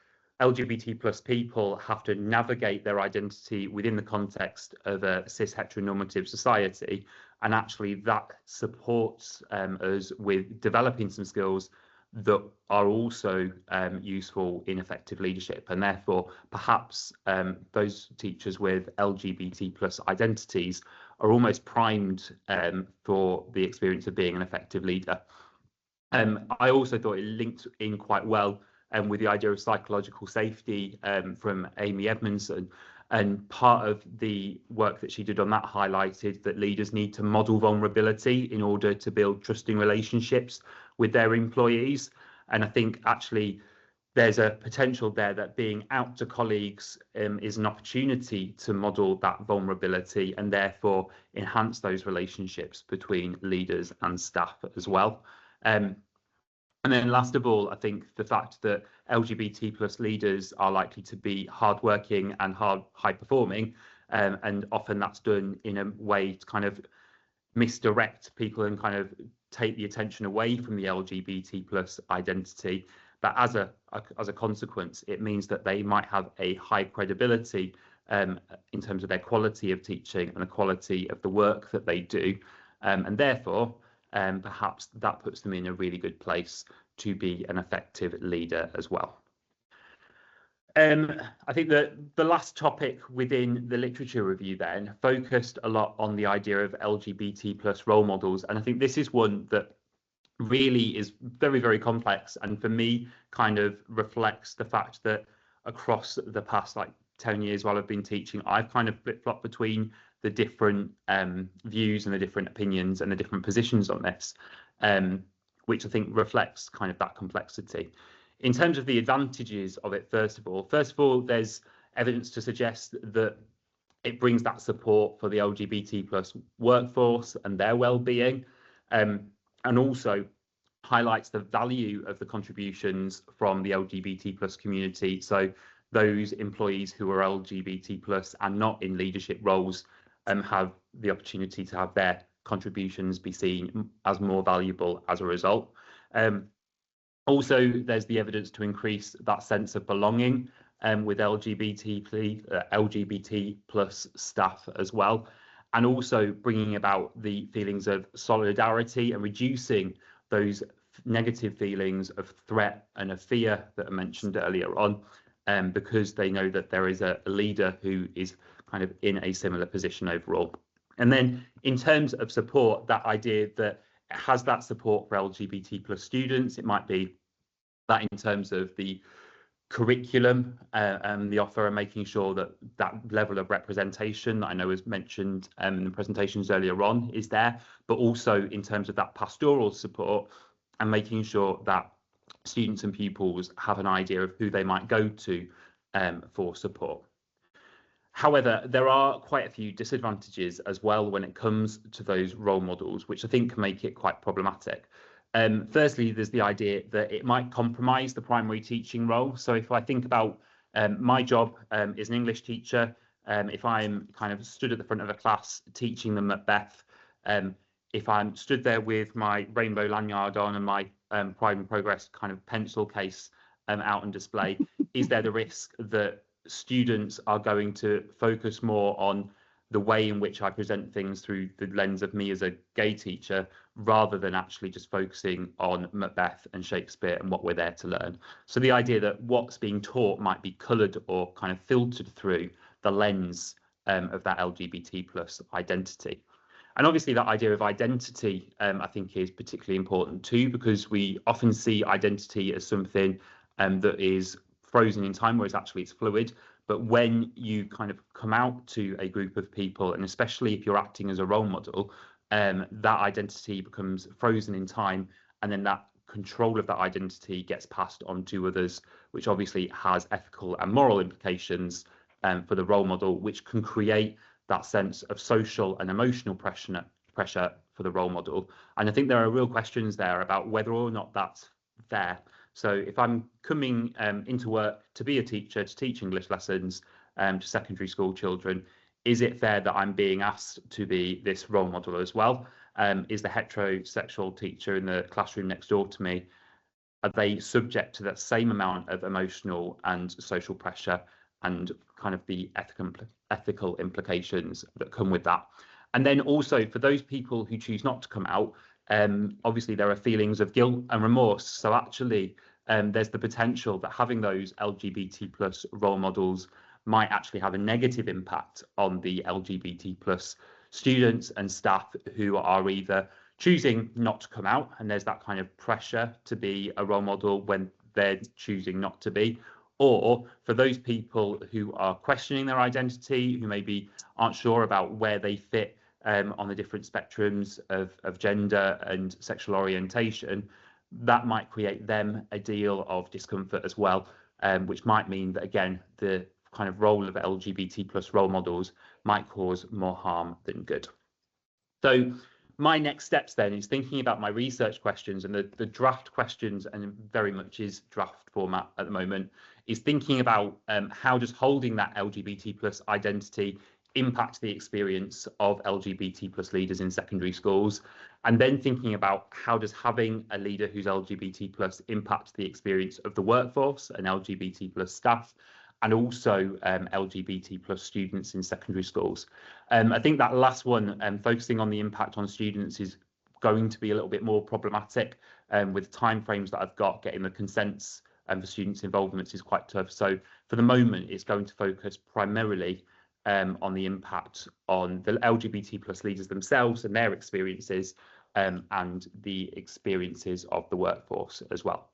S5: LGBT+ people have to navigate their identity within the context of a cis heteronormative society, and actually that supports us with developing some skills that are also useful in effective leadership. And therefore, perhaps those teachers with LGBT+ identities are almost primed for the experience of being an effective leader. I also thought it linked in quite well with the idea of psychological safety from Amy Edmondson. And part of the work that she did on that highlighted that leaders need to model vulnerability in order to build trusting relationships with their employees. And I think actually there's a potential there that being out to colleagues is an opportunity to model that vulnerability and therefore enhance those relationships between leaders and staff as well. And then last of all, I think the fact that LGBT+ leaders are likely to be hardworking and high performing, and often that's done in a way to kind of misdirect people and kind of take the attention away from the LGBT+ identity. But as a consequence, it means that they might have a high credibility in terms of their quality of teaching and the quality of the work that they do. And therefore, perhaps that puts them in a really good place to be an effective leader as well. I think that the last topic within the literature review then focused a lot on the idea of LGBT+ role models. And I think this is one that really is very, very complex. And for me, kind of reflects the fact that across the past 10 years while I've been teaching, I've kind of flip-flopped between the different views and the different opinions and the different positions on this, which I think reflects kind of that complexity. In terms of the advantages of it, first of all, there's evidence to suggest that it brings that support for the LGBT+ workforce and their well-being, and also highlights the value of the contributions from the LGBT+ community. So those employees who are LGBT plus and not in leadership roles have the opportunity to have their contributions be seen as more valuable as a result. Also, there's the evidence to increase that sense of belonging with LGBT plus staff as well, and also bringing about the feelings of solidarity and reducing those negative feelings of threat and of fear that are mentioned earlier on, because they know that there is a leader who is kind of in a similar position overall. And then in terms of support, that idea that it has that support for LGBT plus students, it might be that in terms of the curriculum and the offer, and making sure that that level of representation that I know was mentioned in the presentations earlier on is there, but also in terms of that pastoral support and making sure that students and pupils have an idea of who they might go to for support. However, there are quite a few disadvantages as well when it comes to those role models, which I think can make it quite problematic. Firstly, there's the idea that it might compromise the primary teaching role. So if I think about my job as an English teacher, if I'm kind of stood at the front of a class teaching them Macbeth, if I'm stood there with my rainbow lanyard on and my Pride and Progress kind of pencil case out on display, is there the risk that students are going to focus more on the way in which I present things through the lens of me as a gay teacher, rather than actually just focusing on Macbeth and Shakespeare and what we're there to learn? So the idea that what's being taught might be coloured or kind of filtered through the lens of that LGBT plus identity. And obviously that idea of identity, I think, is particularly important too, because we often see identity as something that is frozen in time, whereas actually it's fluid. But when you kind of come out to a group of people, and especially if you're acting as a role model, that identity becomes frozen in time, and then that control of that identity gets passed on to others, which obviously has ethical and moral implications for the role model, which can create that sense of social and emotional pressure for the role model. And I think there are real questions there about whether or not that's fair. So if I'm coming into work to be a teacher, to teach English lessons to secondary school children, is it fair that I'm being asked to be this role model as well? Is the heterosexual teacher in the classroom next door to me, are they subject to that same amount of emotional and social pressure and kind of the ethical implications that come with that? And then also for those people who choose not to come out, obviously there are feelings of guilt and remorse. So actually there's the potential that having those LGBT plus role models might actually have a negative impact on the LGBT plus students and staff who are either choosing not to come out, and there's that kind of pressure to be a role model when they're choosing not to be, or for those people who are questioning their identity, who maybe aren't sure about where they fit on the different spectrums of gender and sexual orientation, that might create them a deal of discomfort as well, which might mean that, again, the kind of role of LGBT plus role models might cause more harm than good. So my next steps then is thinking about my research questions, and the draft questions, and very much is draft format at the moment, is thinking about how does holding that LGBT plus identity impact the experience of LGBT plus leaders in secondary schools, and then thinking about how does having a leader who's LGBT plus impact the experience of the workforce and LGBT plus staff, and also LGBT plus students in secondary schools. I think that last one, focusing on the impact on students, is going to be a little bit more problematic with timeframes that I've got. Getting the consents for students' involvement is quite tough. So for the moment, it's going to focus primarily on the impact on the LGBT plus leaders themselves and their experiences, and the experiences of the workforce as well.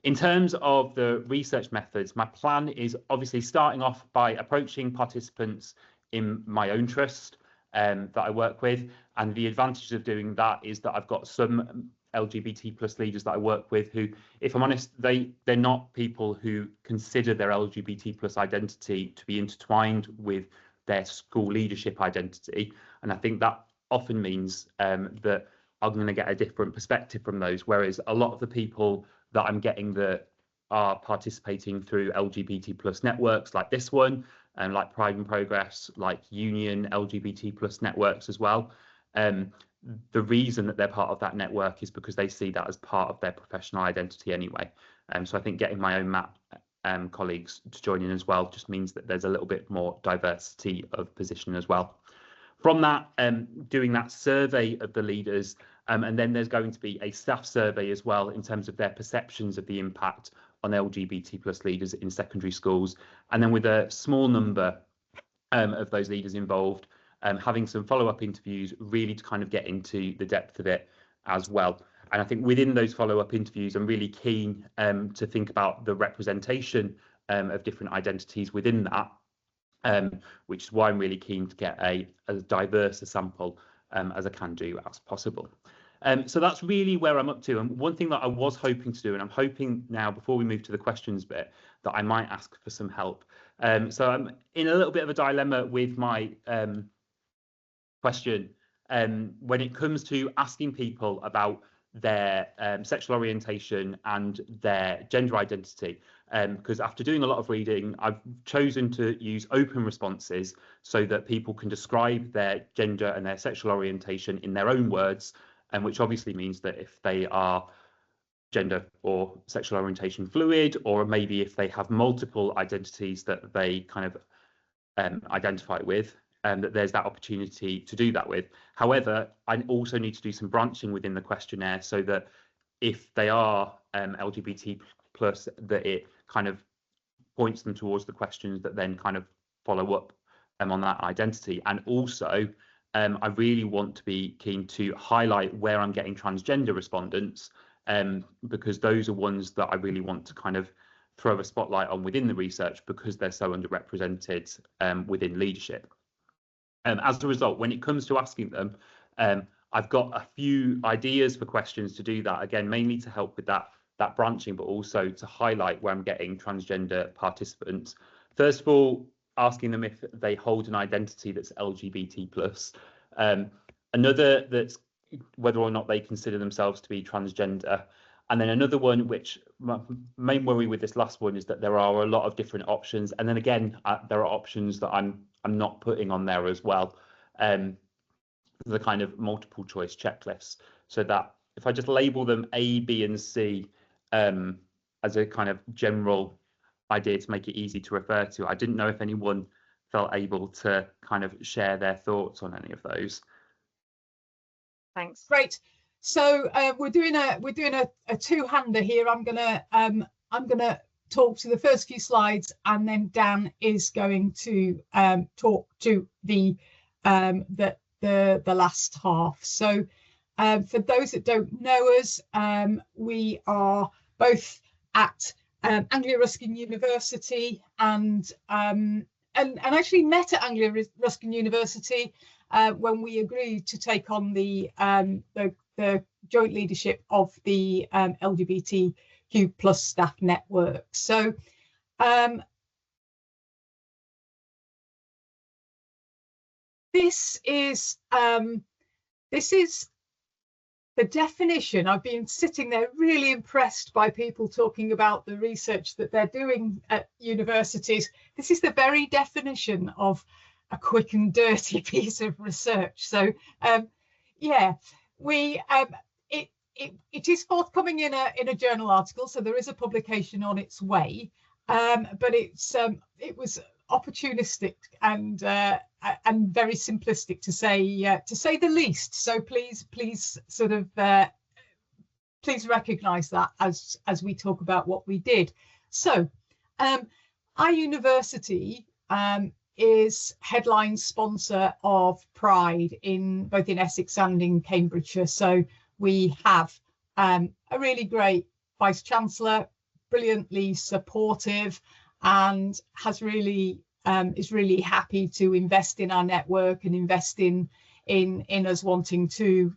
S5: In terms of the research methods, my plan is obviously starting off by approaching participants in my own trust that I work with. And the advantage of doing that is that I've got some LGBT plus leaders that I work with who, if I'm honest, they're not people who consider their LGBT plus identity to be intertwined with their school leadership identity. And I think that often means that I'm going to get a different perspective from those, whereas a lot of the people that I'm getting the are participating through LGBT plus networks like this one, and like Pride and Progress, like Union LGBT plus networks as well. The reason that they're part of that network is because they see that as part of their professional identity anyway. So I think getting my own MAP colleagues to join in as well just means that there's a little bit more diversity of position as well. From that, doing that survey of the leaders, and then there's going to be a staff survey as well in terms of their perceptions of the impact on LGBT plus leaders in secondary schools. And then with a small number of those leaders involved, having some follow-up interviews really to kind of get into the depth of it as well. And I think within those follow-up interviews, I'm really keen to think about the representation of different identities within that, which is why I'm really keen to get as diverse a sample as I can do as possible. So that's really where I'm up to. And one thing that I was hoping to do, and I'm hoping now before we move to the questions bit, that I might ask for some help. So I'm in a little bit of a dilemma with my question when it comes to asking people about their sexual orientation and their gender identity, because after doing a lot of reading, I've chosen to use open responses so that people can describe their gender and their sexual orientation in their own words, and which obviously means that if they are gender or sexual orientation fluid, or maybe if they have multiple identities that they kind of identify with, that there's that opportunity to do that with. However, I also need to do some branching within the questionnaire so that if they are LGBT plus, that it kind of points them towards the questions that then kind of follow up on that identity. And also, I really want to be keen to highlight where I'm getting transgender respondents, because those are ones that I really want to kind of throw a spotlight on within the research because they're so underrepresented within leadership. As a result, when it comes to asking them, I've got a few ideas for questions to do that, again, mainly to help with that branching, but also to highlight where I'm getting transgender participants. First of all, asking them if they hold an identity that's LGBT plus. Another that's whether or not they consider themselves to be transgender. And then another one, which my main worry with this last one is that there are a lot of different options. And then again, there are options that I'm not putting on there as well. The kind of multiple choice checklists, so that if I just label them A, B, and C as a kind of general idea to make it easy to refer to. I didn't know if anyone felt able to kind of share their thoughts on any of those.
S1: Thanks.
S6: Great. So we're doing a two-hander here. I'm gonna talk to the first few slides, and then Dan is going to talk to the last half. So for those that don't know us, we are both at Anglia Ruskin University, and actually met at Anglia Ruskin University when we agreed to take on the joint leadership of the LGBTQ plus staff network. So this is the definition. I've been sitting there really impressed by people talking about the research that they're doing at universities. This is the very definition of a quick and dirty piece of research. So yeah, it is forthcoming in a journal article, so there is a publication on its way, but it was opportunistic and very simplistic to say the least. So please sort of please recognise that as we talk about what we did. So our university is headline sponsor of Pride both in Essex and in Cambridgeshire. So we have a really great Vice Chancellor, brilliantly supportive, and is really happy to invest in our network and invest in us wanting to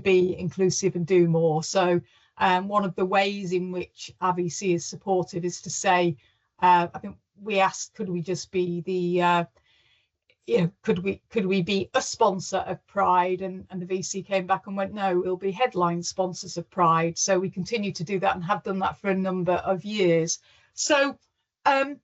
S6: be inclusive and do more. So one of the ways in which RVC is supportive is to say, I think we asked, could we just be could we be a sponsor of Pride? And the VC came back and went, no, we'll be headline sponsors of Pride. So we continue to do that and have done that for a number of years. So, for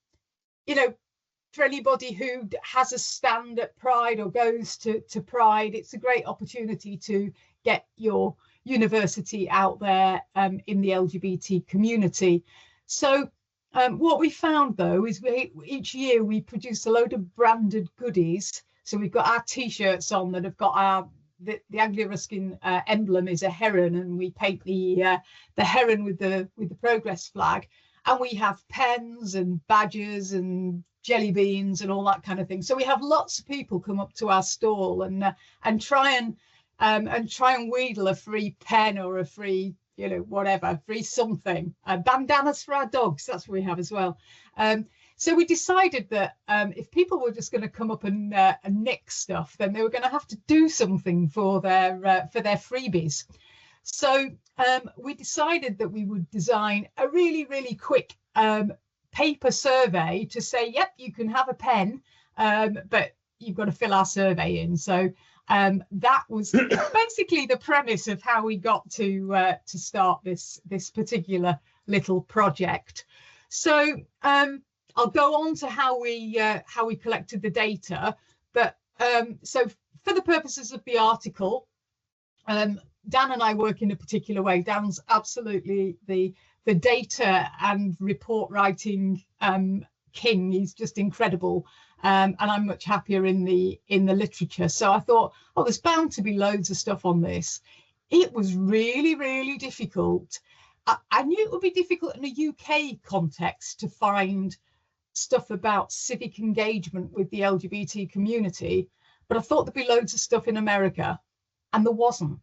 S6: anybody who has a stand at Pride or goes to Pride, it's a great opportunity to get your university out there in the LGBT community. So what we found, though, is each year we produce a load of branded goodies. So we've got our T-shirts on that have got the Anglia Ruskin emblem is a heron, and we paint the heron with the progress flag. And we have pens and badges and jelly beans and all that kind of thing. So we have lots of people come up to our stall and try and wheedle a free pen or a free, whatever, free something. Bandanas for our dogs, that's what we have as well. So we decided that if people were just going to come up and nick stuff, then they were going to have to do something for their freebies. So we decided that we would design a really, really quick paper survey to say, yep, you can have a pen, but you've got to fill our survey in. So that was basically the premise of how we got to start this particular little project. So I'll go on to how we collected the data, but so for the purposes of the article, Dan and I work in a particular way. Dan's absolutely the data and report writing king. He's just incredible, and I'm much happier in the literature. So I thought, oh, there's bound to be loads of stuff on this. It was really, really difficult. I knew it would be difficult in a UK context to find stuff about civic engagement with the LGBT community, but I thought there'd be loads of stuff in America, and there wasn't.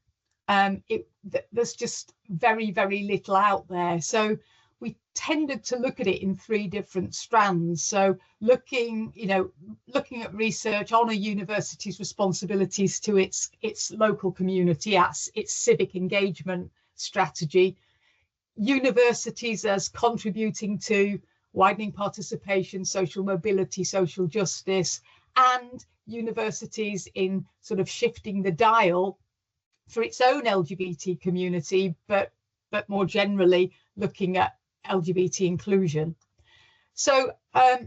S6: There's just very, very little out there. So we tended to look at it in 3 different strands. So looking at research on a university's responsibilities to its local community, its civic engagement strategy, universities as contributing to widening participation, social mobility, social justice, and universities in sort of shifting the dial for its own LGBT community, but more generally looking at LGBT inclusion. So a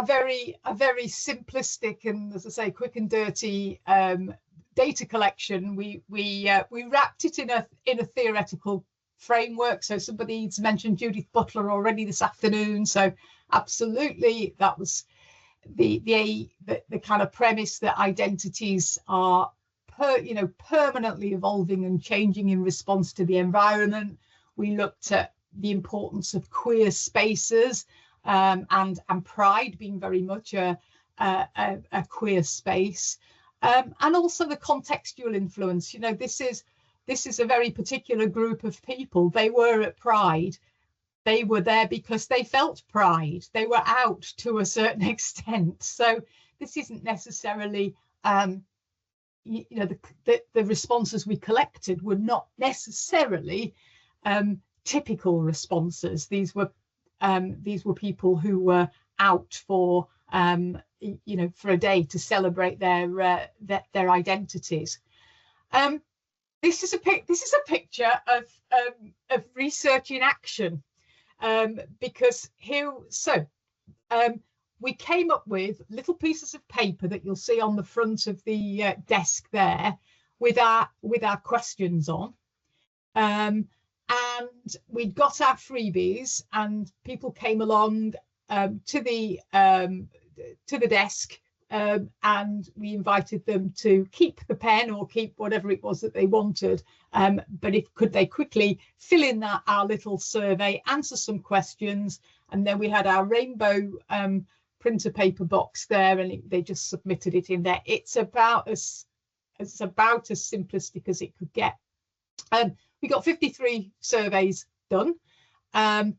S6: very simplistic and, as I say, quick and dirty data collection. We wrapped it in a theoretical framework. So somebody's mentioned Judith Butler already this afternoon. So absolutely, that was the kind of premise that identities are permanently evolving and changing in response to the environment. We looked at the importance of queer spaces and Pride being very much a queer space, and also the contextual influence. This is a very particular group of people. They were at Pride. They were there because they felt pride. They were out to a certain extent. So this isn't necessarily the responses we collected were not necessarily typical responses. These were people who were out for for a day to celebrate their identities. This is a picture of research in action, because we came up with little pieces of paper that you'll see on the front of the desk there with our questions on, and we'd got our freebies, and people came along to the desk, and we invited them to keep the pen or keep whatever it was that they wanted, but could they quickly fill in our little survey, answer some questions, and then we had our rainbow printer paper box there, and they just submitted it in there. It's about as simplistic as it could get. We got 53 surveys done, and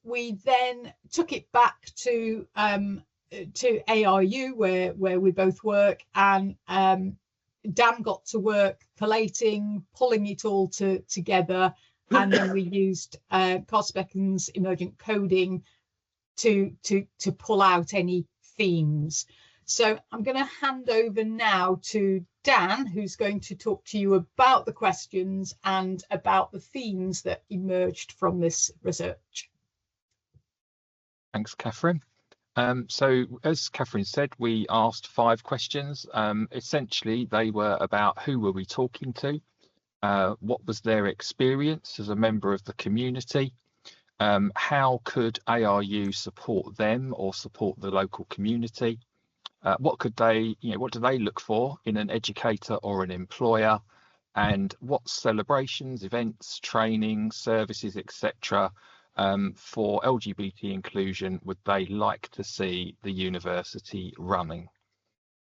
S6: we then took it back to ARU where we both work, and Dan got to work collating, pulling it all together, and then we used Carl Specken's emergent coding to pull out any themes. So I'm going to hand over now to Dan, who's going to talk to you about the questions and about the themes that emerged from this research.
S7: Thanks, Catherine. So as Catherine said, we asked 5 questions. Essentially, they were about who were we talking to, what was their experience as a member of the community, how could ARU support them or support the local community, what do they look for in an educator or an employer, and what celebrations, events, training, services, etc. For LGBT inclusion would they like to see the university running?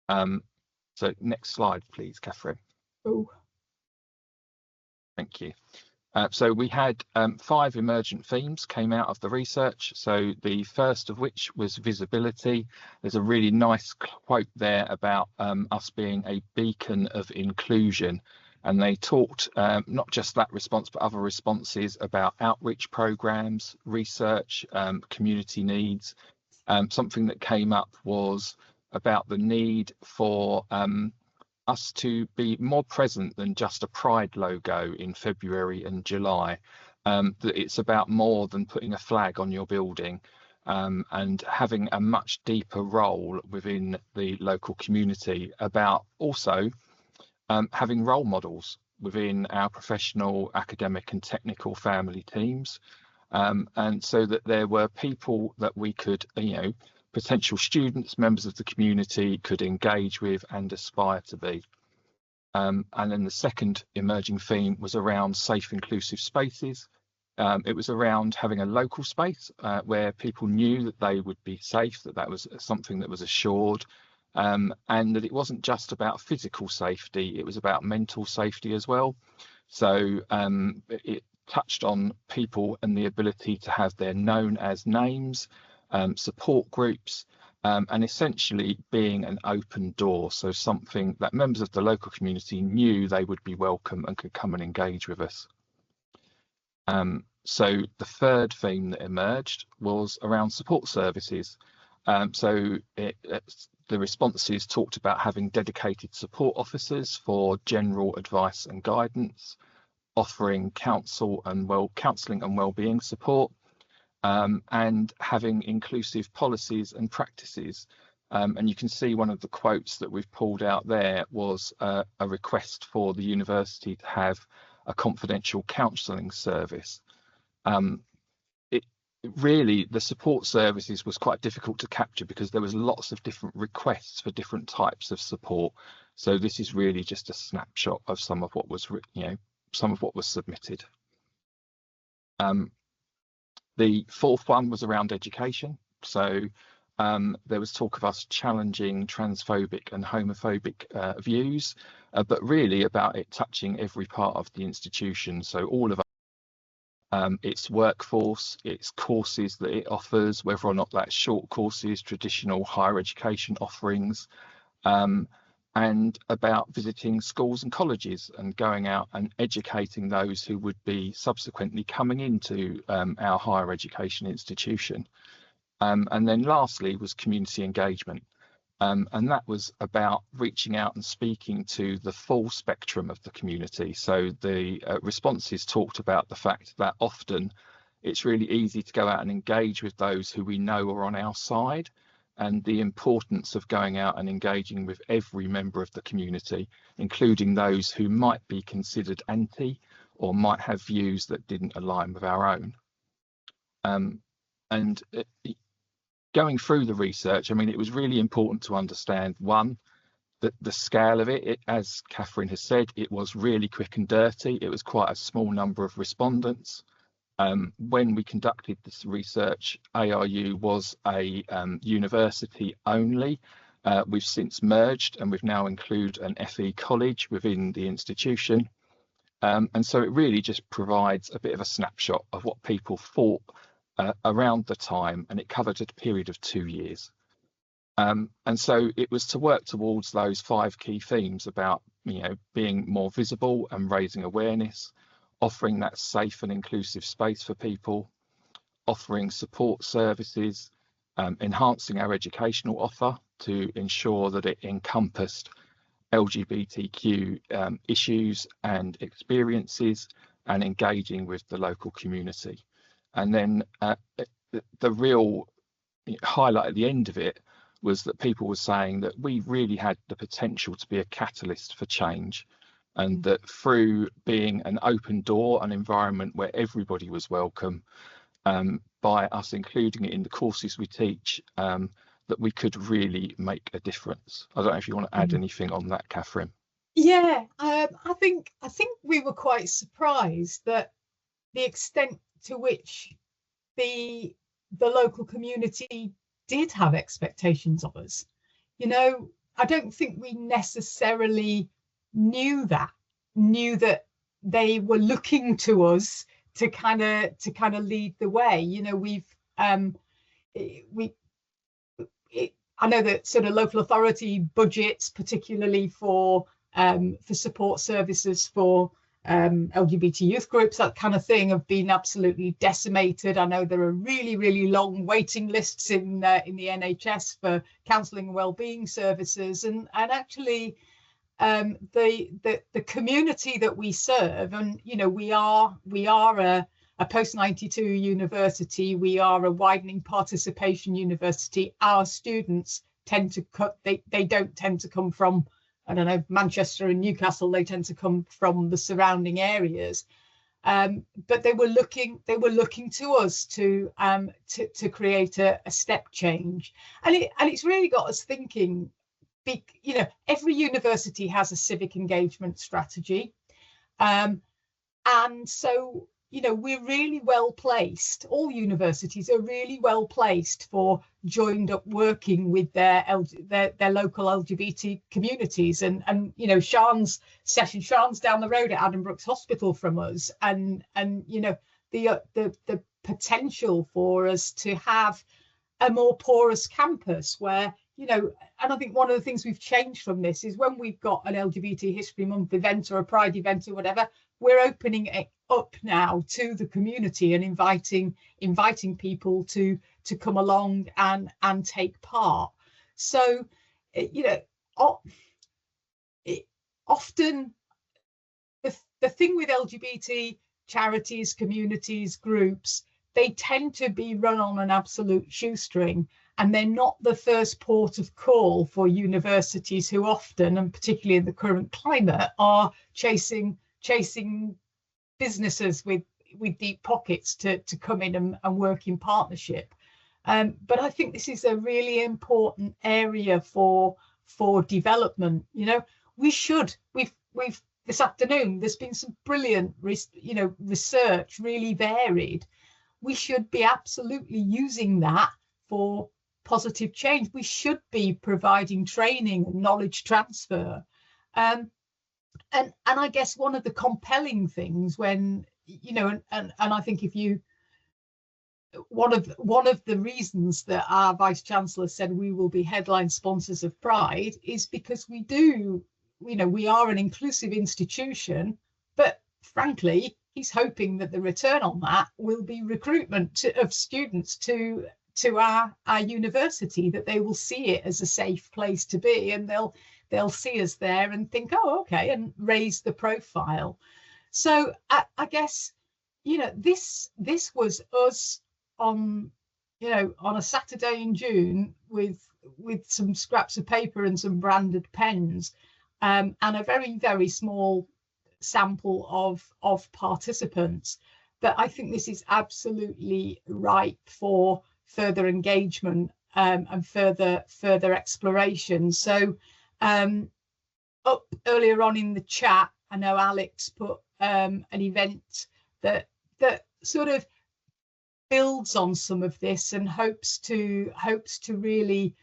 S7: So next slide, please, Catherine.
S6: Oh.
S7: Thank you. So we had 5 emergent themes came out of the research. So the first of which was visibility. There's a really nice quote there about us being a beacon of inclusion. And they talked not just that response, but other responses about outreach programs, research, community needs. Something that came up was about the need for us to be more present than just a Pride logo in February and July. That it's about more than putting a flag on your building, and having a much deeper role within the local community, about also having role models within our professional, academic and technical family teams, and so that there were people that we could, potential students, members of the community could engage with and aspire to be. And then the second emerging theme was around safe, inclusive spaces. It was around having a local space where people knew that they would be safe, that was something that was assured, and that it wasn't just about physical safety, it was about mental safety as well. So it touched on people and the ability to have their known as names, support groups, and essentially being an open door. So something that members of the local community knew they would be welcome and could come and engage with us. So the third theme that emerged was around support services. The responses talked about having dedicated support officers for general advice and guidance, offering counselling and wellbeing support, and having inclusive policies and practices. And you can see one of the quotes that we've pulled out there was a request for the university to have a confidential counselling service. Really, the support services was quite difficult to capture because there was lots of different requests for different types of support. So this is really just a snapshot of some of what was, submitted. The fourth one was around education. So there was talk of us challenging transphobic and homophobic views, but really about it touching every part of the institution. So all of its workforce, its courses that it offers, whether or not that's short courses, traditional higher education offerings, and about visiting schools and colleges and going out and educating those who would be subsequently coming into our higher education institution. And then lastly was community engagement. And that was about reaching out and speaking to the full spectrum of the community. So the responses talked about the fact that often it's really easy to go out and engage with those who we know are on our side, and the importance of going out and engaging with every member of the community, including those who might be considered anti or might have views that didn't align with our own. Going through the research, I mean, it was really important to understand, one, that the scale of it, as Catherine has said, it was really quick and dirty. It was quite a small number of respondents. When we conducted this research, ARU was a university only. We've since merged and we've now included an FE college within the institution. And so it really just provides a bit of a snapshot of what people thought around the time, and it covered a period of 2 years. And so it was to work towards those 5 key themes about, being more visible and raising awareness, offering that safe and inclusive space for people, offering support services, enhancing our educational offer to ensure that it encompassed LGBTQ issues and experiences, and engaging with the local community. And then the real highlight at the end of it was that people were saying that we really had the potential to be a catalyst for change, and that through being an open door, an environment where everybody was welcome, by us including it in the courses we teach, that we could really make a difference. I don't know if you want to add anything on that, Catherine.
S6: Yeah, I think we were quite surprised that the extent to which the local community did have expectations of us. You know, I don't think we necessarily knew that they were looking to us to kind of lead the way. You know, I know that sort of local authority budgets, particularly for support services for LGBT youth groups, that kind of thing, have been absolutely decimated. I know there are really, really long waiting lists in the NHS for counselling and wellbeing services, and actually the community that we serve, and you know, we are a post-92 university, we are a widening participation university. Our students tend to they don't tend to come from, I don't know, Manchester and Newcastle. They tend to come from the surrounding areas, but they were looking to us to create a step change, and it's really got us thinking. You know, every university has a civic engagement strategy, and so, you know, we're really well placed. All universities are really well placed for joined up working with their local LGBT communities. And you know, Sian's down the road at Adam Brooks Hospital from us, and you know, the potential for us to have a more porous campus where, you know, and I think one of the things we've changed from this is when we've got an LGBT History Month event or a Pride event or whatever, we're opening it up now to the community and inviting people to come along and take part. So, you know, often the thing with LGBT charities, communities, groups, they tend to be run on an absolute shoestring, and they're not the first port of call for universities who often, and particularly in the current climate, are chasing businesses with deep pockets to come in and work in partnership. But I think this is a really important area for development. You know, we've this afternoon, there's been some brilliant research, really varied. We should be absolutely using that for positive change. We should be providing training and knowledge transfer. And I guess one of the compelling things when, you know, and I think if you, one of the reasons that our Vice Chancellor said we will be headline sponsors of Pride is because we do, you know, we are an inclusive institution, but frankly, he's hoping that the return on that will be recruitment of students to our university, that they will see it as a safe place to be, and they'll see us there and think, oh, okay, and raise the profile. So I guess, you know, this was us on a Saturday in June with some scraps of paper and some branded pens, and a very, very small sample of participants. But I think this is absolutely ripe for further engagement and further exploration. So up earlier on in the chat, I know Alex put an event that sort of builds on some of this and hopes to really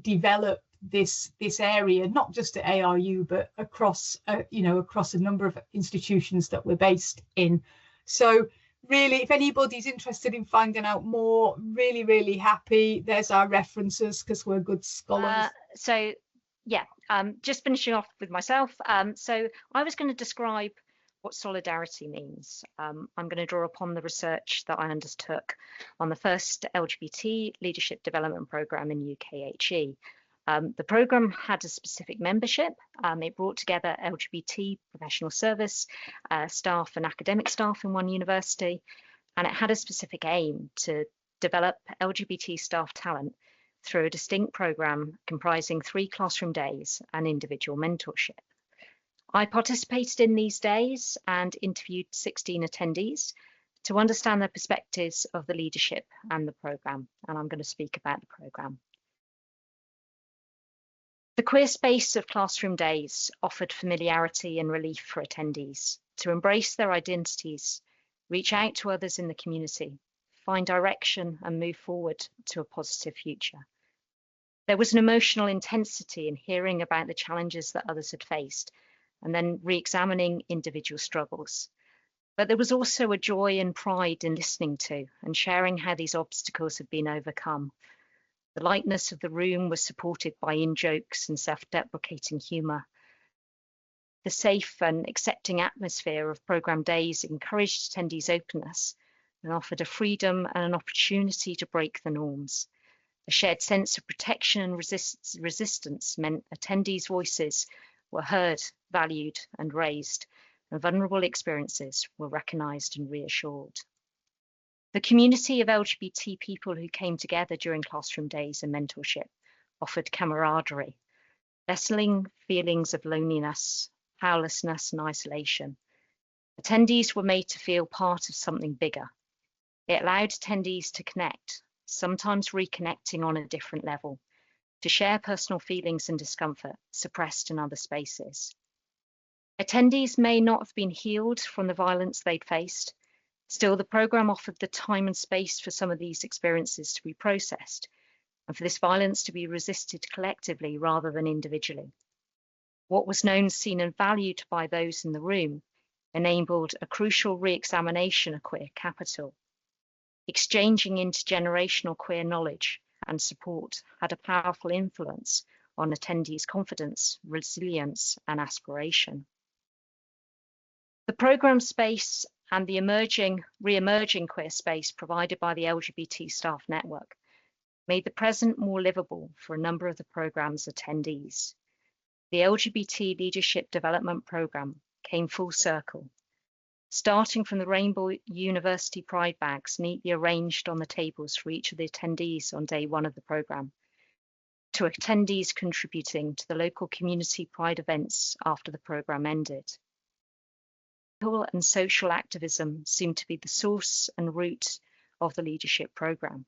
S6: develop this area, not just at ARU, but across across a number of institutions that we're based in. So really, if anybody's interested in finding out more, really, really happy. There's our references, because we're good scholars.
S1: So yeah, just finishing off with myself. So I was going to describe what solidarity means. I'm going to draw upon the research that I undertook on the first LGBT leadership development programme in UKHE. The programme had a specific membership. It brought together LGBT professional service staff and academic staff in one university, and it had a specific aim to develop LGBT staff talent through a distinct programme comprising 3 classroom days and individual mentorship. I participated in these days and interviewed 16 attendees to understand their perspectives of the leadership and the programme, and I'm going to speak about the programme. The queer space of classroom days offered familiarity and relief for attendees to embrace their identities, reach out to others in the community, find direction and move forward to a positive future. There was an emotional intensity in hearing about the challenges that others had faced and then re-examining individual struggles. But there was also a joy and pride in listening to and sharing how these obstacles had been overcome. The lightness of the room was supported by in-jokes and self-deprecating humour. The safe and accepting atmosphere of programme days encouraged attendees' openness and offered a freedom and an opportunity to break the norms. A shared sense of protection and resistance meant attendees' voices were heard, valued and raised, and vulnerable experiences were recognised and reassured. The community of LGBT people who came together during classroom days and mentorship offered camaraderie, lessening feelings of loneliness, powerlessness and isolation. Attendees were made to feel part of something bigger. It allowed attendees to connect, sometimes reconnecting on a different level, to share personal feelings and discomfort suppressed in other spaces. Attendees may not have been healed from the violence they'd faced. Still, the programme offered the time and space for some of these experiences to be processed and for this violence to be resisted collectively rather than individually. What was known, seen and valued by those in the room enabled a crucial re-examination of queer capital. Exchanging intergenerational queer knowledge and support had a powerful influence on attendees' confidence, resilience and aspiration. The programme space and the re-emerging queer space provided by the LGBT staff network made the present more livable for a number of the programme's attendees. The LGBT Leadership Development Programme came full circle, starting from the Rainbow University Pride bags neatly arranged on the tables for each of the attendees on day 1 of the programme, to attendees contributing to the local community Pride events after the programme ended. Political and social activism seemed to be the source and root of the leadership programme,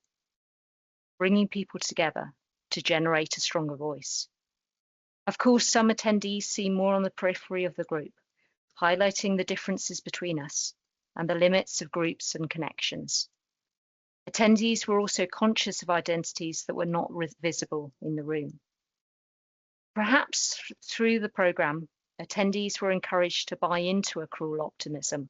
S1: bringing people together to generate a stronger voice. Of course, some attendees seem more on the periphery of the group, highlighting the differences between us and the limits of groups and connections. Attendees were also conscious of identities that were not visible in the room. Perhaps through the programme, attendees were encouraged to buy into a cruel optimism,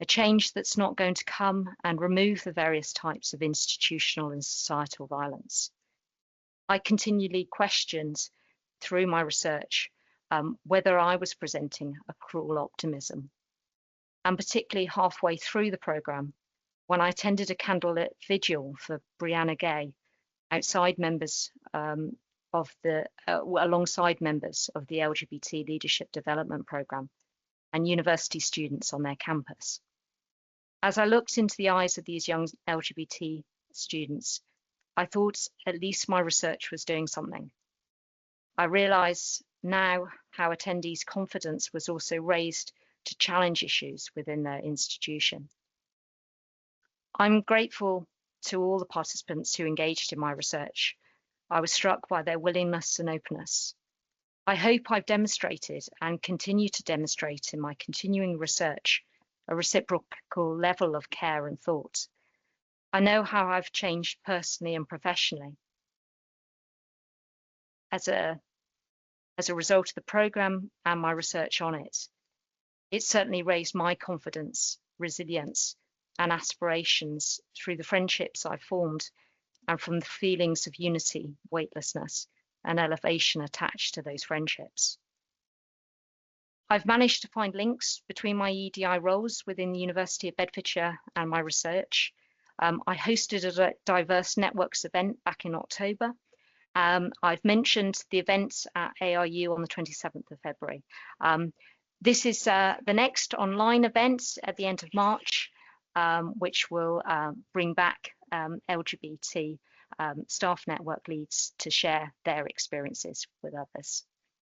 S1: a change that's not going to come and remove the various types of institutional and societal violence. I continually questioned through my research whether I was presenting a cruel optimism. And particularly halfway through the programme, when I attended a candlelit vigil for Brianna Gay, alongside members of the LGBT Leadership Development Programme and university students on their campus. As I looked into the eyes of these young LGBT students, I thought at least my research was doing something. I realise now how attendees' confidence was also raised to challenge issues within their institution. I'm grateful to all the participants who engaged in my research. I was struck by their willingness and openness. I hope I've demonstrated and continue to demonstrate in my continuing research a reciprocal level of care and thought. I know how I've changed personally and professionally. As a result of the programme and my research on it, it certainly raised my confidence, resilience, and aspirations through the friendships I formed and from the feelings of unity, weightlessness, and elevation attached to those friendships. I've managed to find links between my EDI roles within the University of Bedfordshire and my research. I hosted a Diverse Networks event back in October. I've mentioned the events at ARU on the 27th of February. This is the next online event at the end of March, which will bring back LGBT staff network leads to share their experiences with others.